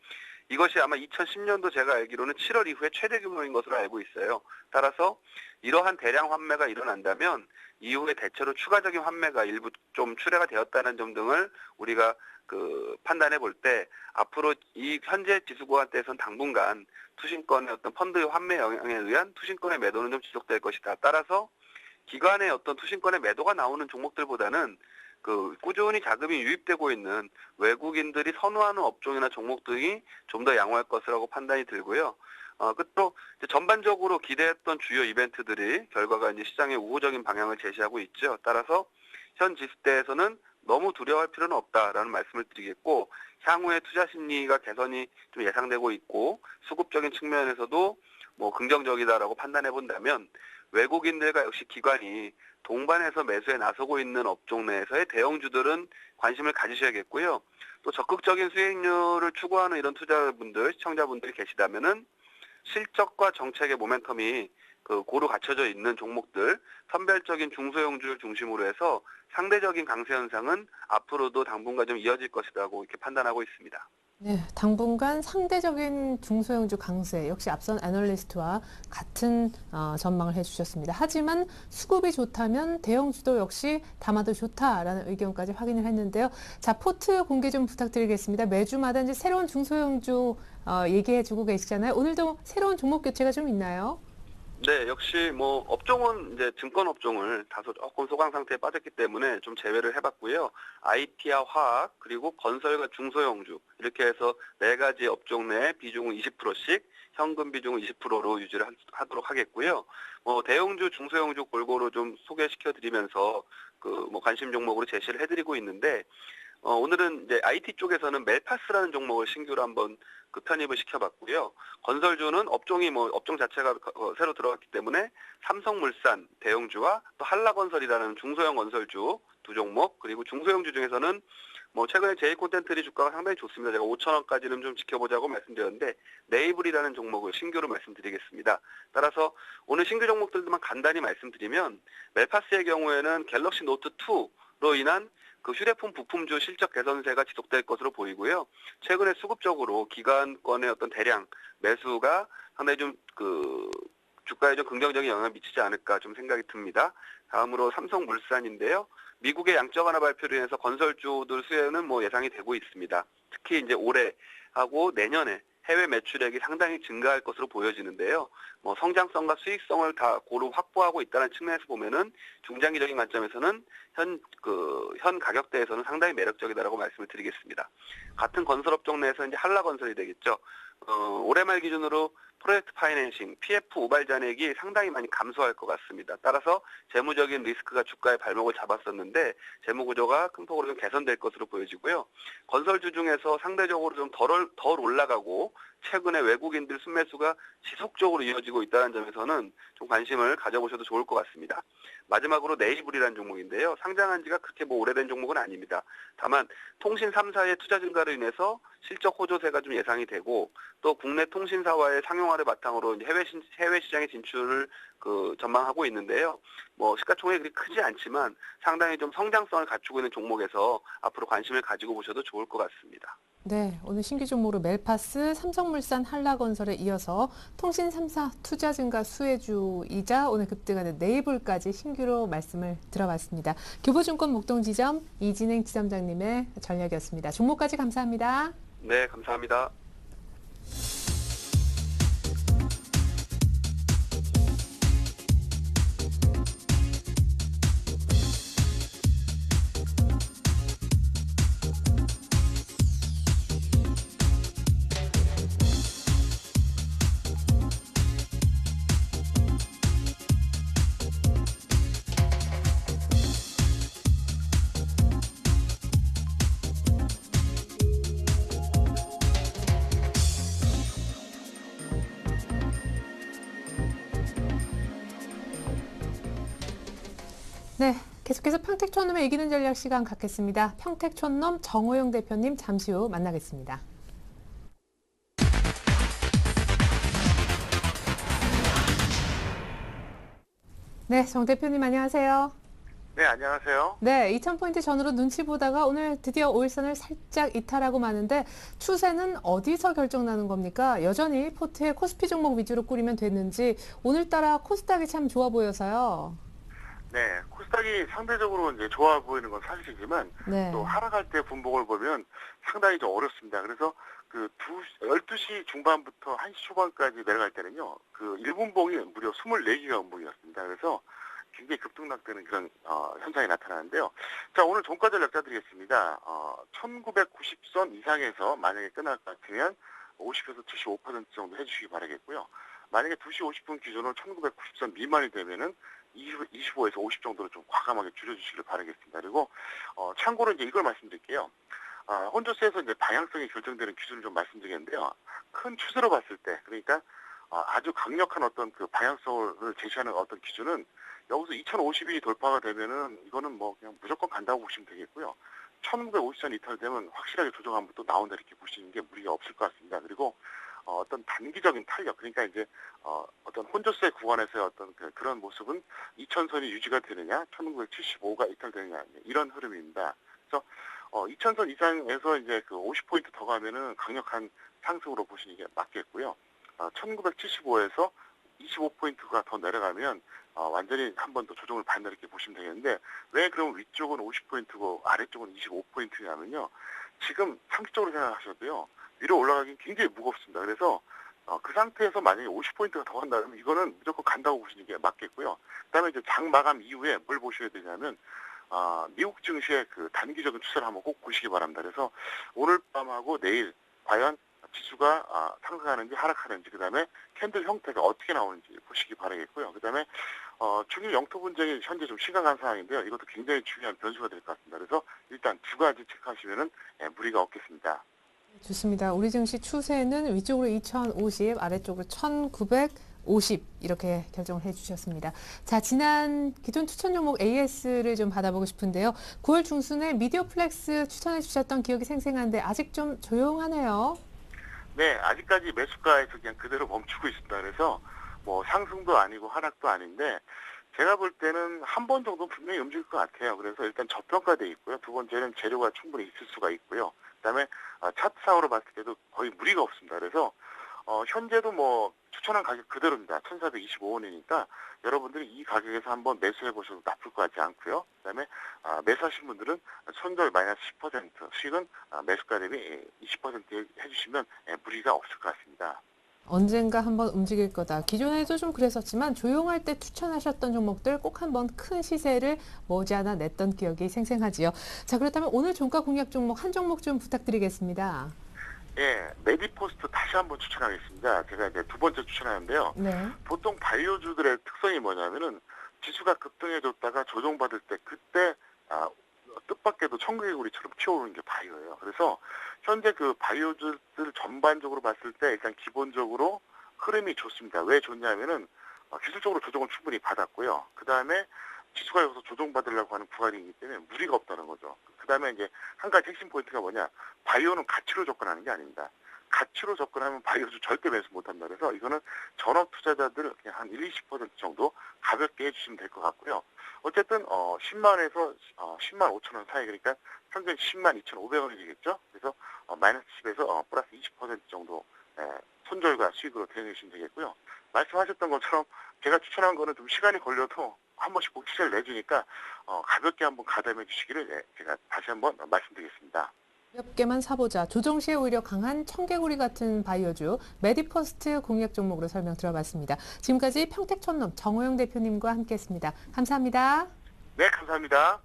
이것이 아마 2010년도 제가 알기로는 7월 이후에 최대 규모인 것으로 알고 있어요. 따라서 이러한 대량 환매가 일어난다면 이후에 대체로 추가적인 환매가 일부 좀 출회가 되었다는 점 등을 우리가 판단해 볼 때 앞으로 이 현재 지수 구간대에서는 당분간 투신권의 어떤 펀드의 환매 영향에 의한 투신권의 매도는 좀 지속될 것이다. 따라서 기관의 어떤 투신권의 매도가 나오는 종목들보다는 꾸준히 자금이 유입되고 있는 외국인들이 선호하는 업종이나 종목 등이 좀 더 양호할 것이라고 판단이 들고요. 또 전반적으로 기대했던 주요 이벤트들이 결과가 이제 시장의 우호적인 방향을 제시하고 있죠. 따라서 현 지수대에서는 너무 두려워할 필요는 없다라는 말씀을 드리겠고, 향후에 투자 심리가 개선이 좀 예상되고 있고 수급적인 측면에서도 긍정적이다라고 판단해 본다면 외국인들과 역시 기관이 동반해서 매수에 나서고 있는 업종 내에서의 대형주들은 관심을 가지셔야겠고요. 또 적극적인 수익률을 추구하는 이런 투자자분들, 시청자분들이 계시다면은 실적과 정책의 모멘텀이 고루 갖춰져 있는 종목들, 선별적인 중소형주를 중심으로 해서 상대적인 강세 현상은 앞으로도 당분간 좀 이어질 것이라고 이렇게 판단하고 있습니다. 네, 당분간 상대적인 중소형주 강세, 역시 앞선 애널리스트와 같은 전망을 해주셨습니다. 하지만 수급이 좋다면 대형주도 역시 담아도 좋다라는 의견까지 확인을 했는데요. 자, 포트 공개 좀 부탁드리겠습니다. 매주마다 이제 새로운 중소형주 얘기해주고 계시잖아요. 오늘도 새로운 종목 교체가 좀 있나요? 네, 역시 뭐 업종은 이제 증권 업종을 다소 조금 소강 상태에 빠졌기 때문에 좀 제외를 해봤고요. IT와 화학 그리고 건설과 중소형주 이렇게 해서 네 가지 업종 내 비중은 20%씩 현금 비중은 20%로 유지를 하도록 하겠고요. 대형주, 중소형주 골고루 좀 소개시켜드리면서 그 뭐 관심 종목으로 제시를 해드리고 있는데 오늘은 이제 IT 쪽에서는 멜파스라는 종목을 신규로 한번 그 편입을 시켜봤고요. 건설주는 업종이 뭐 업종 자체가 새로 들어갔기 때문에 삼성물산 대형주와 또 한라건설이라는 중소형 건설주 두 종목 그리고 중소형주 중에서는 뭐 최근에 제이콘텐트리 주가가 상당히 좋습니다. 제가 5,000원까지는 좀 지켜보자고 말씀드렸는데 네이블이라는 종목을 신규로 말씀드리겠습니다. 따라서 오늘 신규 종목들만 간단히 말씀드리면 멜파스의 경우에는 갤럭시 노트 2로 인한 그 휴대폰 부품주 실적 개선세가 지속될 것으로 보이고요. 최근에 수급적으로 기관권의 어떤 대량 매수가 상당히 좀 그 주가에 좀 긍정적인 영향을 미치지 않을까 좀 생각이 듭니다. 다음으로 삼성물산인데요. 미국의 양적 완화 발표로 인해서 건설주들 수혜는 뭐 예상이 되고 있습니다. 특히 이제 올해 하고 내년에 해외 매출액이 상당히 증가할 것으로 보여지는데요. 뭐 성장성과 수익성을 다 고루 확보하고 있다는 측면에서 보면은 중장기적인 관점에서는 현 가격대에서는 상당히 매력적이다라고 말씀을 드리겠습니다. 같은 건설업종 내에서 이제 한라건설이 되겠죠. 올해 말 기준으로 프로젝트 파이낸싱, PF 우발 잔액이 상당히 많이 감소할 것 같습니다. 따라서 재무적인 리스크가 주가의 발목을 잡았었는데 재무 구조가 큰 폭으로 좀 개선될 것으로 보여지고요. 건설주 중에서 상대적으로 좀 덜 올라가고 최근에 외국인들 순매수가 지속적으로 이어지고 있다는 점에서는 좀 관심을 가져보셔도 좋을 것 같습니다. 마지막으로 네이블이라는 종목인데요. 상장한 지가 그렇게 뭐 오래된 종목은 아닙니다. 다만 통신 3사의 투자 증가로 인해서 실적 호조세가 좀 예상이 되고 또 국내 통신사와의 상용화를 바탕으로 이제 해외 시장의 진출을 전망하고 있는데요. 뭐 시가총액이 그리 크지 않지만 상당히 좀 성장성을 갖추고 있는 종목에서 앞으로 관심을 가지고 보셔도 좋을 것 같습니다. 네, 오늘 신규 종목으로 멜파스, 삼성물산, 한라건설에 이어서 통신 3사 투자 증가 수혜주이자 오늘 급등하는 네이블까지 신규로 말씀을 들어봤습니다. 교보증권 목동지점 이진행 지점장님의 전략이었습니다. 종목까지 감사합니다. 네, 감사합니다. 네, 계속해서 평택촌놈의 이기는 전략 시간 갖겠습니다. 평택촌놈 정호영 대표님 잠시 후 만나겠습니다. 네, 정 대표님 안녕하세요. 네, 안녕하세요. 네, 2000포인트 전으로 눈치 보다가 오늘 드디어 5일선을 살짝 이탈하고 마는데 추세는 어디서 결정나는 겁니까? 여전히 포트에 코스피 종목 위주로 꾸리면 되는지 오늘따라 코스닥이 참 좋아 보여서요. 네, 코스닥이 상대적으로 이제 좋아 보이는 건 사실이지만 네. 또 하락할 때 분봉을 보면 상당히 좀 어렵습니다. 그래서 12시 중반부터 1시 초반까지 내려갈 때는요, 그 1분봉이 무려 24개가 분봉이었습니다. 그래서 굉장히 급등락되는 그런 현상이 나타나는데요. 자, 오늘 종가 전략자 드리겠습니다. 1990선 이상에서 만약에 끝날 것 같으면 50에서 75% 정도 해주시기 바라겠고요. 만약에 2시 50분 기준으로 1990선 미만이 되면은 25에서 50 정도로 좀 과감하게 줄여주시길 바라겠습니다. 그리고 참고로 이제 이걸 말씀드릴게요. 혼조세에서 이제 방향성이 결정되는 기준을 좀 말씀드리겠는데요. 큰 추세로 봤을 때, 그러니까 아주 강력한 어떤 그 방향성을 제시하는 어떤 기준은 여기서 2050이 돌파가 되면은 이거는 뭐 그냥 무조건 간다고 보시면 되겠고요. 1950선 이탈되면 확실하게 조정 한번 또 나온다 이렇게 보시는 게 무리가 없을 것 같습니다. 그리고 어떤 단기적인 탄력, 그러니까 이제 어떤 혼조세 구간에서의 어떤 그런 모습은 2000선이 유지가 되느냐, 1975가 이탈되느냐 이런 흐름입니다. 그래서 2000선 이상에서 이제 그 50포인트 더 가면은 강력한 상승으로 보시는 게 맞겠고요. 1975에서 25포인트가 더 내려가면 완전히 한 번 더 조정을 받는다 이렇게 보시면 되겠는데 왜 그럼 위쪽은 50포인트고 아래쪽은 25포인트냐면요. 지금 상식적으로 생각하셔도요. 위로 올라가긴 굉장히 무겁습니다. 그래서 그 상태에서 만약에 50포인트가 더 간다면 이거는 무조건 간다고 보시는 게 맞겠고요. 그다음에 이제 장 마감 이후에 뭘 보셔야 되냐면 미국 증시의 그 단기적인 추세를 한번 꼭 보시기 바랍니다. 그래서 오늘 밤하고 내일 과연 지수가 상승하는지 하락하는지 그다음에 캔들 형태가 어떻게 나오는지 보시기 바라겠고요. 그다음에 중일 영토 분쟁이 현재 좀 심각한 상황인데요. 이것도 굉장히 중요한 변수가 될 것 같습니다. 그래서 일단 두 가지 체크하시면은 무리가 없겠습니다. 좋습니다. 우리 증시 추세는 위쪽으로 2050, 아래쪽으로 1950 이렇게 결정을 해주셨습니다. 자, 지난 기존 추천 종목 AS를 좀 받아보고 싶은데요. 9월 중순에 미디어플렉스 추천해 주셨던 기억이 생생한데 아직 좀 조용하네요. 네, 아직까지 매수가에서 그냥 그대로 멈추고 있습니다. 그래서 뭐 상승도 아니고 하락도 아닌데 제가 볼 때는 한 번 정도 분명히 움직일 것 같아요. 그래서 일단 저평가돼 있고요. 두 번째는 재료가 충분히 있을 수가 있고요. 그다음에 차트상으로 봤을 때도 거의 무리가 없습니다. 그래서 현재도 뭐 추천한 가격 그대로입니다. 1425원이니까 여러분들이 이 가격에서 한번 매수해 보셔도 나쁠 것 같지 않고요. 그다음에 매수하신 분들은 손절 마이너스 10%, 수익은 매수가 대비 20% 해주시면 무리가 없을 것 같습니다. 언젠가 한번 움직일 거다. 기존에도 좀 그랬었지만 조용할 때 추천하셨던 종목들 꼭 한번 큰 시세를 머지않아 냈던 기억이 생생하지요. 자, 그렇다면 오늘 종가 공략 종목 한 종목 좀 부탁드리겠습니다. 예, 메디포스트 다시 한번 추천하겠습니다. 제가 이제 두 번째 추천하는데요. 네. 보통 바이오주들의 특성이 뭐냐면은 지수가 급등해줬다가 조정받을 때 그때 뜻밖에도 청개구리처럼 튀어오르는 게 바이오예요. 그래서 현재 그 바이오주들 전반적으로 봤을 때 일단 기본적으로 흐름이 좋습니다. 왜 좋냐면은 기술적으로 조정을 충분히 받았고요. 그 다음에 지수가 여기서 조정받으려고 하는 구간이기 때문에 무리가 없다는 거죠. 그 다음에 이제 한 가지 핵심 포인트가 뭐냐. 바이오는 가치로 접근하는 게 아닙니다. 가치로 접근하면 바이오주 절대 매수 못한다. 그래서 이거는 전업 투자자들 그냥 한 1, 20% 정도 가볍게 해주시면 될 것 같고요. 어쨌든 10만원에서 10만 5천 원 사이 그러니까 평균 10만 2,500원이 되겠죠. 그래서 마이너스 10에서 플러스 20% 정도 손절과 수익으로 대응해주시면 되겠고요. 말씀하셨던 것처럼 제가 추천한 거는 좀 시간이 걸려도 한 번씩 꼭 시세를 내주니까 가볍게 한번 가담해 주시기를 제가 다시 한번 말씀드리겠습니다. 몇 개만 사보자. 조정 시에 오히려 강한 청개구리 같은 바이오주 메디퍼스트 공략 종목으로 설명 들어봤습니다. 지금까지 평택천넘 정호영 대표님과 함께했습니다. 감사합니다. 네, 감사합니다.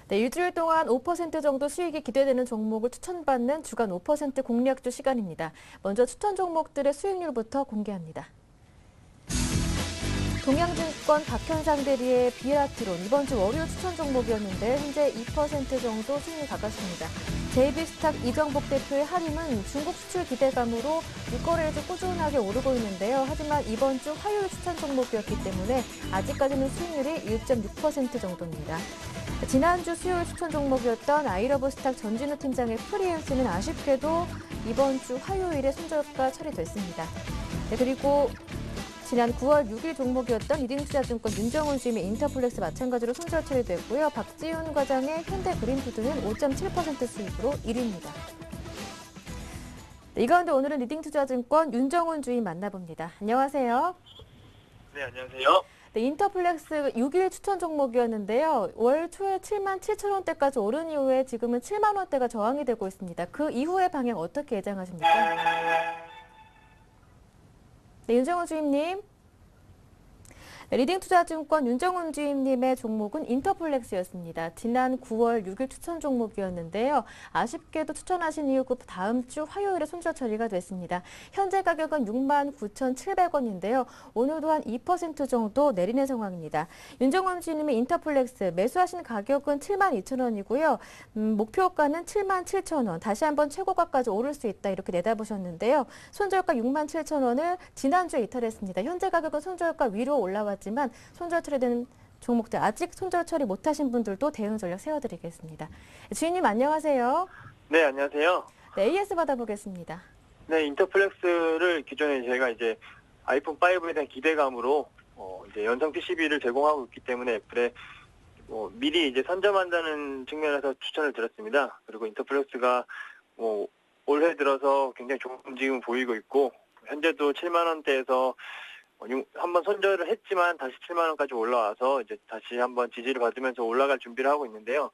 네, 일주일 동안 5% 정도 수익이 기대되는 종목을 추천받는 주간 5% 공략주 시간입니다. 먼저 추천 종목들의 수익률부터 공개합니다. 동양증권 박현상 대리의 비아트론 이번 주 월요일 추천 종목이었는데 현재 2% 정도 수익이 가깝습니다. JB스탁 이정복 대표의 할인은 중국 수출 기대감으로 일거래에서 꾸준하게 오르고 있는데요. 하지만 이번 주 화요일 추천 종목이었기 때문에 아직까지는 수익률이 1.6% 정도입니다. 지난주 수요일 추천 종목이었던 아이러브스탁 전진우 팀장의 프리랜스는 아쉽게도 이번 주 화요일에 손절가 처리됐습니다. 네, 그리고 지난 9월 6일 종목이었던 리딩투자증권 윤정훈 주임의 인터플렉스 마찬가지로 손절 처리됐고요. 박지훈 과장의 현대그린푸드는 5.7% 수익으로 1위입니다. 네, 이 가운데 오늘은 리딩투자증권 윤정훈 주임 만나봅니다. 안녕하세요. 네, 안녕하세요. 네, 인터플렉스 6일 추천 종목이었는데요. 월 초에 7만 7천 원대까지 오른 이후에 지금은 7만 원대가 저항이 되고 있습니다. 그 이후의 방향 어떻게 예상하십니까? 네, 윤정훈 주임님. 네, 리딩투자증권 윤정훈 주임님의 종목은 인터플렉스였습니다. 지난 9월 6일 추천 종목이었는데요. 아쉽게도 추천하신 이후 그 다음 주 화요일에 손절 처리가 됐습니다. 현재 가격은 69,700원인데요. 오늘도 한 2% 정도 내리는 상황입니다. 윤정훈 주임님의 인터플렉스 매수하신 가격은 72,000원이고요. 목표가는 77,000원. 다시 한번 최고가까지 오를 수 있다 이렇게 내다보셨는데요. 손절가 67,000원을 지난주에 이탈했습니다. 현재 가격은 손절가 위로 올라왔 지만 손절 처리된 종목들 아직 손절 처리 못하신 분들도 대응 전략 세워드리겠습니다. 주인님 안녕하세요. 네, 안녕하세요. 네, AS 받아보겠습니다. 네, 인터플렉스를 기존에 제가 이제 아이폰 5에 대한 기대감으로 이제 연성 PCB를 제공하고 있기 때문에 애플에 미리 이제 선점한다는 측면에서 추천을 드렸습니다. 그리고 인터플렉스가 올해 들어서 굉장히 좋은 움직임을 보이고 있고, 현재도 7만 원대에서 한번 손절을 했지만 다시 7만 원까지 올라와서 이제 다시 한번 지지를 받으면서 올라갈 준비를 하고 있는데요.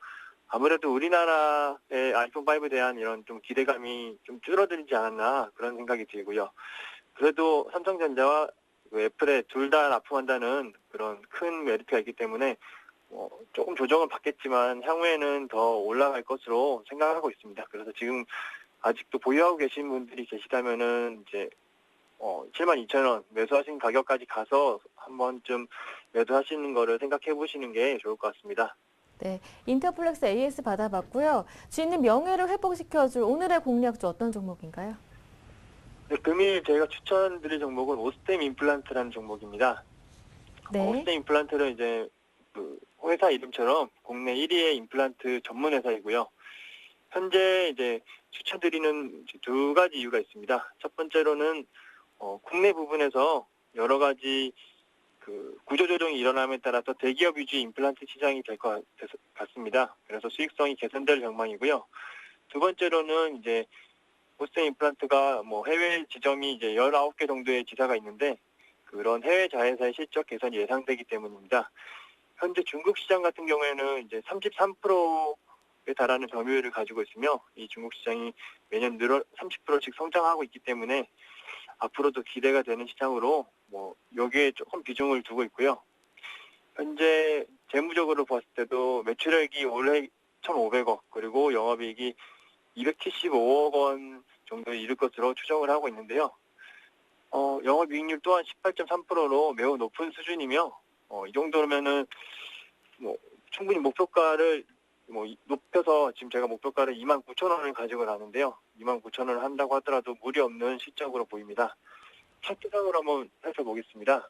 아무래도 우리나라의 아이폰 5에 대한 이런 좀 기대감이 좀 줄어들지 않았나 그런 생각이 들고요. 그래도 삼성전자와 애플에 둘 다 납품한다는 그런 큰 메리트가 있기 때문에 조금 조정을 받겠지만 향후에는 더 올라갈 것으로 생각하고 있습니다. 그래서 지금 아직도 보유하고 계신 분들이 계시다면은 이제 72,000원 매수하신 가격까지 가서 한 번쯤 매도하시는 거를 생각해 보시는 게 좋을 것 같습니다. 네, 인터플렉스 AS 받아봤고요. 주인님 명예를 회복시켜줄 오늘의 공략주 어떤 종목인가요? 네, 금일 저희가 추천드릴 종목은 오스템 임플란트라는 종목입니다. 네. 오스템 임플란트는 이제 그 회사 이름처럼 국내 1위의 임플란트 전문 회사이고요. 현재 이제 추천드리는 두 가지 이유가 있습니다. 첫 번째로는 국내 부분에서 여러 가지 그 구조조정이 일어남에 따라서 대기업 위주의 임플란트 시장이 될 것 같습니다. 그래서 수익성이 개선될 전망이고요. 두 번째로는 이제 오스템 임플란트가 해외 지점이 이제 19개 정도의 지사가 있는데 그런 해외 자회사의 실적 개선이 예상되기 때문입니다. 현재 중국 시장 같은 경우에는 이제 33%에 달하는 점유율을 가지고 있으며 이 중국 시장이 매년 30%씩 성장하고 있기 때문에 앞으로도 기대가 되는 시장으로 여기에 조금 비중을 두고 있고요. 현재 재무적으로 봤을 때도 매출액이 올해 1,500억 그리고 영업이익이 275억 원 정도에 이를 것으로 추정을 하고 있는데요. 영업이익률 또한 18.3%로 매우 높은 수준이며 이 정도면은 충분히 목표가를 높여서 지금 제가 목표가를 29,000원을 가지고 가는데요. 29,000원을 한다고 하더라도 무리 없는 실적으로 보입니다. 차트상으로 한번 살펴보겠습니다.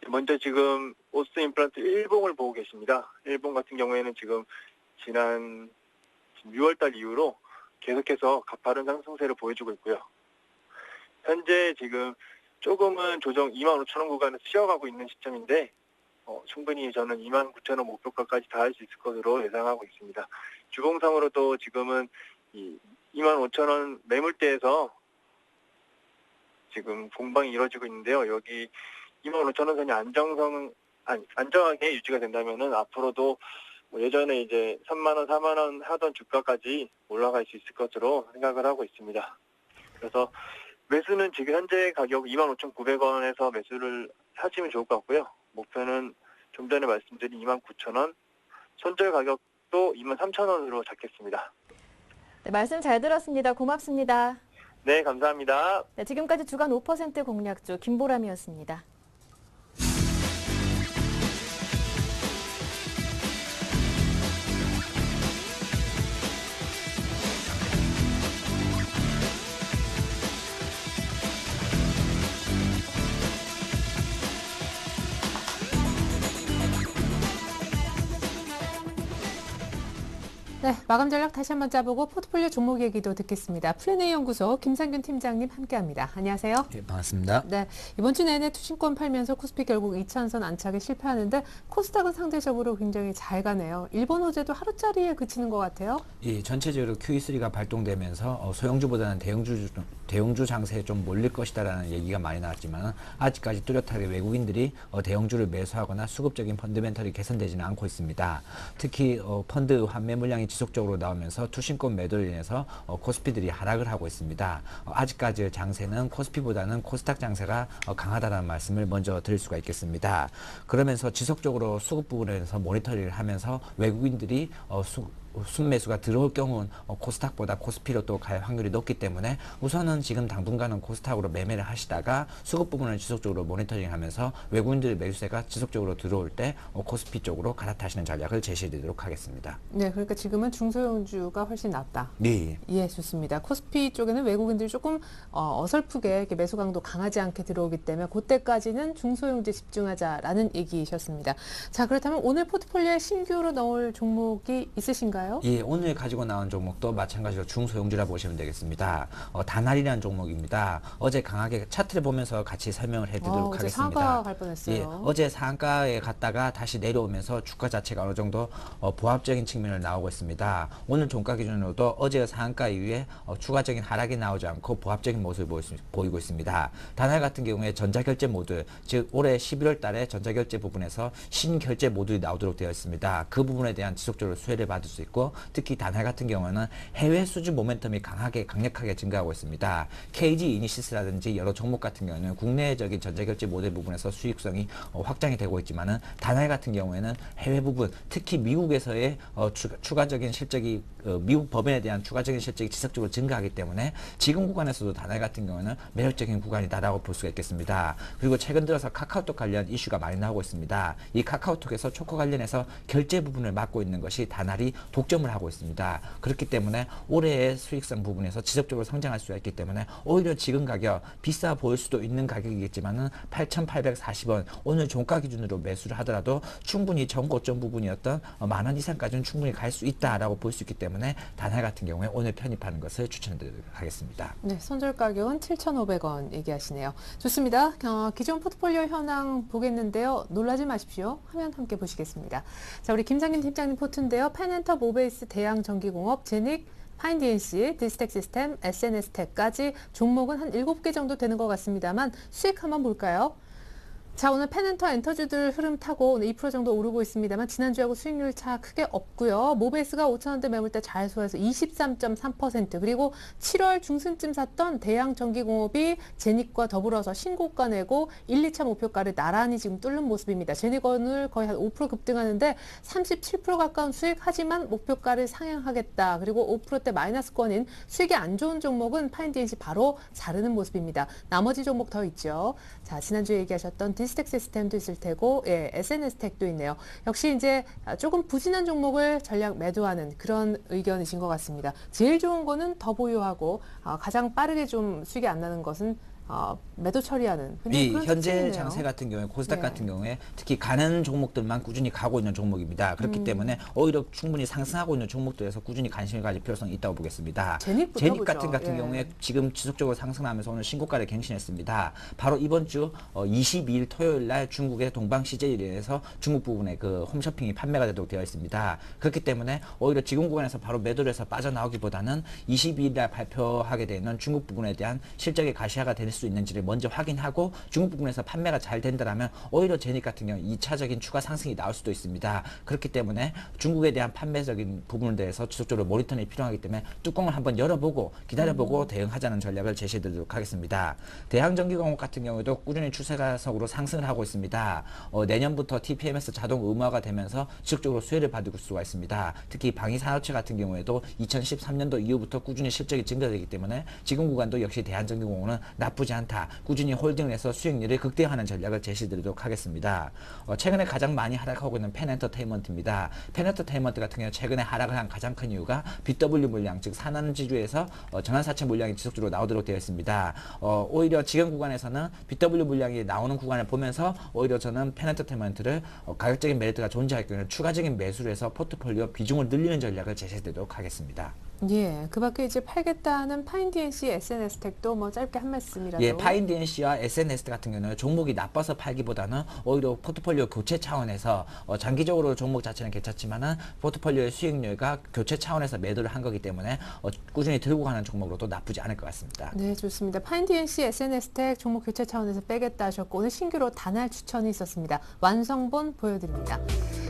먼저 지금 오스템 임플란트 일봉을 보고 계십니다. 일봉 같은 경우에는 지금 지난 6월달 이후로 계속해서 가파른 상승세를 보여주고 있고요. 현재 지금 조금은 조정 25,000원 구간을 쉬어가고 있는 시점인데 충분히 저는 29,000원 목표가까지 닿을 수 있을 것으로 예상하고 있습니다. 주봉상으로도 지금은 이 25,000원 매물대에서 지금 공방이 이루어지고 있는데요. 여기 25,000원 선이 안정하게 유지가 된다면은 앞으로도 예전에 이제 3만원, 4만원 하던 주가까지 올라갈 수 있을 것으로 생각을 하고 있습니다. 그래서 매수는 지금 현재 가격 25,900원에서 매수를 하시면 좋을 것 같고요. 목표는 좀 전에 말씀드린 29,000원, 손절 가격도 23,000원으로 잡겠습니다. 네, 말씀 잘 들었습니다. 고맙습니다. 네, 감사합니다. 네, 지금까지 주간 5% 공략주 김보람이었습니다. 네, 마감 전략 다시 한번 짜보고 포트폴리오 종목 얘기도 듣겠습니다. 플래너의 연구소 김상균 팀장님 함께합니다. 안녕하세요. 네, 반갑습니다. 네, 이번 주 내내 투신권 팔면서 코스피 결국 2차선 안착에 실패하는데 코스닥은 상대적으로 굉장히 잘 가네요. 일본 호재도 하루짜리에 그치는 것 같아요. 예, 전체적으로 QE3가 발동되면서 소형주보다는 대형주 장세에 좀 몰릴 것이다라는 얘기가 많이 나왔지만 아직까지 뚜렷하게 외국인들이 대형주를 매수하거나 수급적인 펀드멘털이 개선되지는 않고 있습니다. 특히 펀드 환매 물량이 지속적으로 나오면서 투신권 매도로 인해서 코스피들이 하락을 하고 있습니다. 아직까지 장세는 코스피보다는 코스닥 장세가 강하다는 말씀을 먼저 드릴 수가 있겠습니다. 그러면서 지속적으로 수급 부분에서 모니터링을 하면서 외국인들이 순매수가 들어올 경우는 코스닥보다 코스피로 또 갈 확률이 높기 때문에 우선은 지금 당분간은 코스닥으로 매매를 하시다가 수급 부분을 지속적으로 모니터링하면서 외국인들의 매수세가 지속적으로 들어올 때 코스피 쪽으로 갈아타시는 전략을 제시해드리도록 하겠습니다. 네, 그러니까 지금은 중소형주가 훨씬 낫다. 네. 예, 좋습니다. 코스피 쪽에는 외국인들이 조금 어설프게 이렇게 매수 강도 강하지 않게 들어오기 때문에 그때까지는 중소형주에 집중하자라는 얘기이셨습니다. 자, 그렇다면 오늘 포트폴리오에 신규로 넣을 종목이 있으신가요? 볼까요? 예, 오늘 가지고 나온 종목도 마찬가지로 중소형주라 보시면 되겠습니다. 다날이라는 종목입니다. 어제 강하게 차트를 보면서 같이 설명을 해드리도록 어제 하겠습니다. 상한가 갈 뻔했어요. 예, 어제 상한가에 갔다가 다시 내려오면서 주가 자체가 어느 정도 보합적인 측면을 나오고 있습니다. 오늘 종가 기준으로도 어제의 상한가 이후에 추가적인 하락이 나오지 않고 보합적인 모습을 보이고 있습니다. 다날 같은 경우에 전자결제 모드, 즉 올해 11월 달에 전자결제 부분에서 신결제 모듈이 나오도록 되어 있습니다. 그 부분에 대한 지속적으로 수혜를 받을 수 있고, 특히 다날 같은 경우는 해외 수주 모멘텀이 강력하게 증가하고 있습니다. KG 이니시스라든지 여러 종목 같은 경우는 국내적인 전자결제 모델 부분에서 수익성이 확장이 되고 있지만은 다날 같은 경우에는 해외 부분, 특히 미국에서의 추가적인 실적이 미국 법인에 대한 추가적인 실적이 지속적으로 증가하기 때문에 지금 구간에서도 다날 같은 경우는 매력적인 구간이다라고 볼 수가 있겠습니다. 그리고 최근 들어서 카카오톡 관련 이슈가 많이 나오고 있습니다. 이 카카오톡에서 초코 관련해서 결제 부분을 맡고 있는 것이 다날이 독점을 하고 있습니다. 그렇기 때문에 올해의 수익성 부분에서 지속적으로 성장할 수가 있기 때문에 오히려 지금 가격 비싸 보일 수도 있는 가격이겠지만은 8,840원 오늘 종가 기준으로 매수를 하더라도 충분히 정고점 부분이었던 10,000원 이상까지는 충분히 갈 수 있다라고 볼 수 있기 때문에 다날 같은 경우에 오늘 편입하는 것을 추천드리도록 하겠습니다. 네, 손절 가격은 7,500원 얘기하시네요. 좋습니다. 기존 포트폴리오 현황 보겠는데요. 놀라지 마십시오. 화면 함께 보시겠습니다. 자, 우리 김상균 팀장님 포트인데요. 펜엔터, 모베이스, 대양전기공업, 제닉, 파인DNC, 디스텍 시스템, SNS텍까지 종목은 한 7개 정도 되는 것 같습니다만 수익 한번 볼까요? 자, 오늘 펜엔터 엔터주들 흐름 타고 오늘 2% 정도 오르고 있습니다만 지난주하고 수익률 차 크게 없고요. 모베이스가 5,000원대 매물대 잘 소화해서 23.3%, 그리고 7월 중순쯤 샀던 대양전기공업이 제닉과 더불어서 신고가 내고 1, 2차 목표가를 나란히 지금 뚫는 모습입니다. 제닉 오늘 거의 한 5% 급등하는데 37% 가까운 수익, 하지만 목표가를 상향하겠다. 그리고 5%대 마이너스권인 수익이 안 좋은 종목은 파인DNC 바로 자르는 모습입니다. 나머지 종목 더 있죠. 자, 지난주에 얘기하셨던 디스텍 시스템도 있을 테고, 예, SNS텍도 있네요. 역시 이제 조금 부진한 종목을 전략 매도하는 그런 의견이신 것 같습니다. 제일 좋은 거는 더 보유하고 가장 빠르게 좀 수익이 안 나는 것은 매도 처리하는 이 그런 현재 특징이네요. 장세 같은 경우에 코스닥 네. 같은 경우에 특히 가는 종목들만 꾸준히 가고 있는 종목입니다. 그렇기 때문에 오히려 충분히 상승하고 있는 종목들에서 꾸준히 관심을 가질 필요성이 있다고 보겠습니다. 제닉부터 제닉 보죠. 같은 예. 경우에 지금 지속적으로 상승하면서 오늘 신고가를 갱신했습니다. 바로 이번 주 22일 토요일 날 중국의 동방 CJ에서 중국 부분에 그 홈쇼핑이 판매가 되도록 되어 있습니다. 그렇기 때문에 오히려 지금 구간에서 바로 매도를 해서 빠져나오기보다는 22일 날 발표하게 되는 중국 부분에 대한 실적의 가시화가 될 수 있는지를 먼저 확인하고 중국 부분에서 판매가 잘 된다면 오히려 제닉 같은 경우 2차적인 추가 상승이 나올 수도 있습니다. 그렇기 때문에 중국에 대한 판매적인 부분에 대해서 지속적으로 모니터링이 필요하기 때문에 뚜껑을 한번 열어보고 기다려보고 대응하자는 전략을 제시해드리도록 하겠습니다. 대양전기공업 같은 경우에도 꾸준히 추세가속으로 상승을 하고 있습니다. 내년부터 TPMS 자동 의무화가 되면서 지속적으로 수혜를 받을 수가 있습니다. 특히 방위산업체 같은 경우에도 2013년도 이후부터 꾸준히 실적이 증가되기 때문에 지금 구간도 역시 대양전기공업은 나쁘지 않다. 꾸준히 홀딩을 해서 수익률을 극대화하는 전략을 제시드리도록 하겠습니다. 최근에 가장 많이 하락하고 있는 펜엔터테인먼트입니다. 펜엔터테인먼트 같은 경우 최근에 하락을 한 가장 큰 이유가 BW 물량, 즉 산안지주에서 전환사채 물량이 지속적으로 나오도록 되어 있습니다. 오히려 지금 구간에서는 BW 물량이 나오는 구간을 보면서 오히려 저는 펜엔터테인먼트를 가격적인 메리트가 존재할 경우에 추가적인 매수를 해서 포트폴리오 비중을 늘리는 전략을 제시드리도록 하겠습니다. 예, 그 밖에 이제 팔겠다는 파인DNC, SNS텍도 뭐 짧게 한 말씀이라도. 예, 파인DNC와 SNS 같은 경우는 종목이 나빠서 팔기보다는 오히려 포트폴리오 교체 차원에서 장기적으로 종목 자체는 괜찮지만은 포트폴리오의 수익률과 교체 차원에서 매도를 한 거기 때문에 꾸준히 들고 가는 종목으로도 나쁘지 않을 것 같습니다. 네, 좋습니다. 파인DNC, SNS텍 종목 교체 차원에서 빼겠다 하셨고 오늘 신규로 다날 추천이 있었습니다. 완성본 보여드립니다.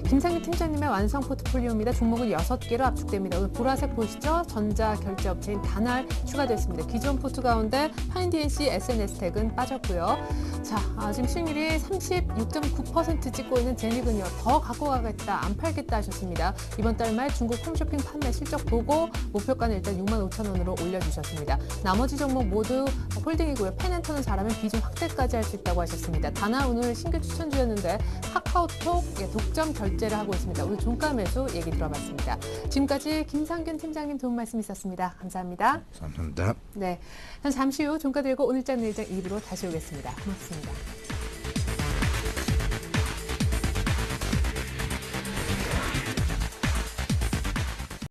김상희 팀장님의 완성 포트폴리오입니다. 종목은 6개로 압축됩니다. 오늘 보라색 보시죠? 전자결제업체인 다날 추가됐습니다. 기존 포트 가운데 파인DNC, SNS텍은 빠졌고요. 자, 지금 수익률이 36.9% 찍고 있는 제닉은요. 더 갖고 가겠다, 안 팔겠다 하셨습니다. 이번 달 말 중국 홈쇼핑 판매 실적 보고 목표가는 일단 65,000원으로 올려주셨습니다. 나머지 종목 모두 홀딩이고요. 펜엔터는 잘하면 비중 확대까지 할 수 있다고 하셨습니다. 다날 오늘 신규 추천주였는데 카카오톡 독점 결제를 하고 있습니다. 오늘 종가 매수 얘기 들어봤습니다. 지금까지 김상균 팀장님 도움 말씀 있었습니다. 감사합니다. 감사합니다. 네, 잠시 후 종가 들고 오늘장 내일장 2부로 다시 오겠습니다. 고맙습니다.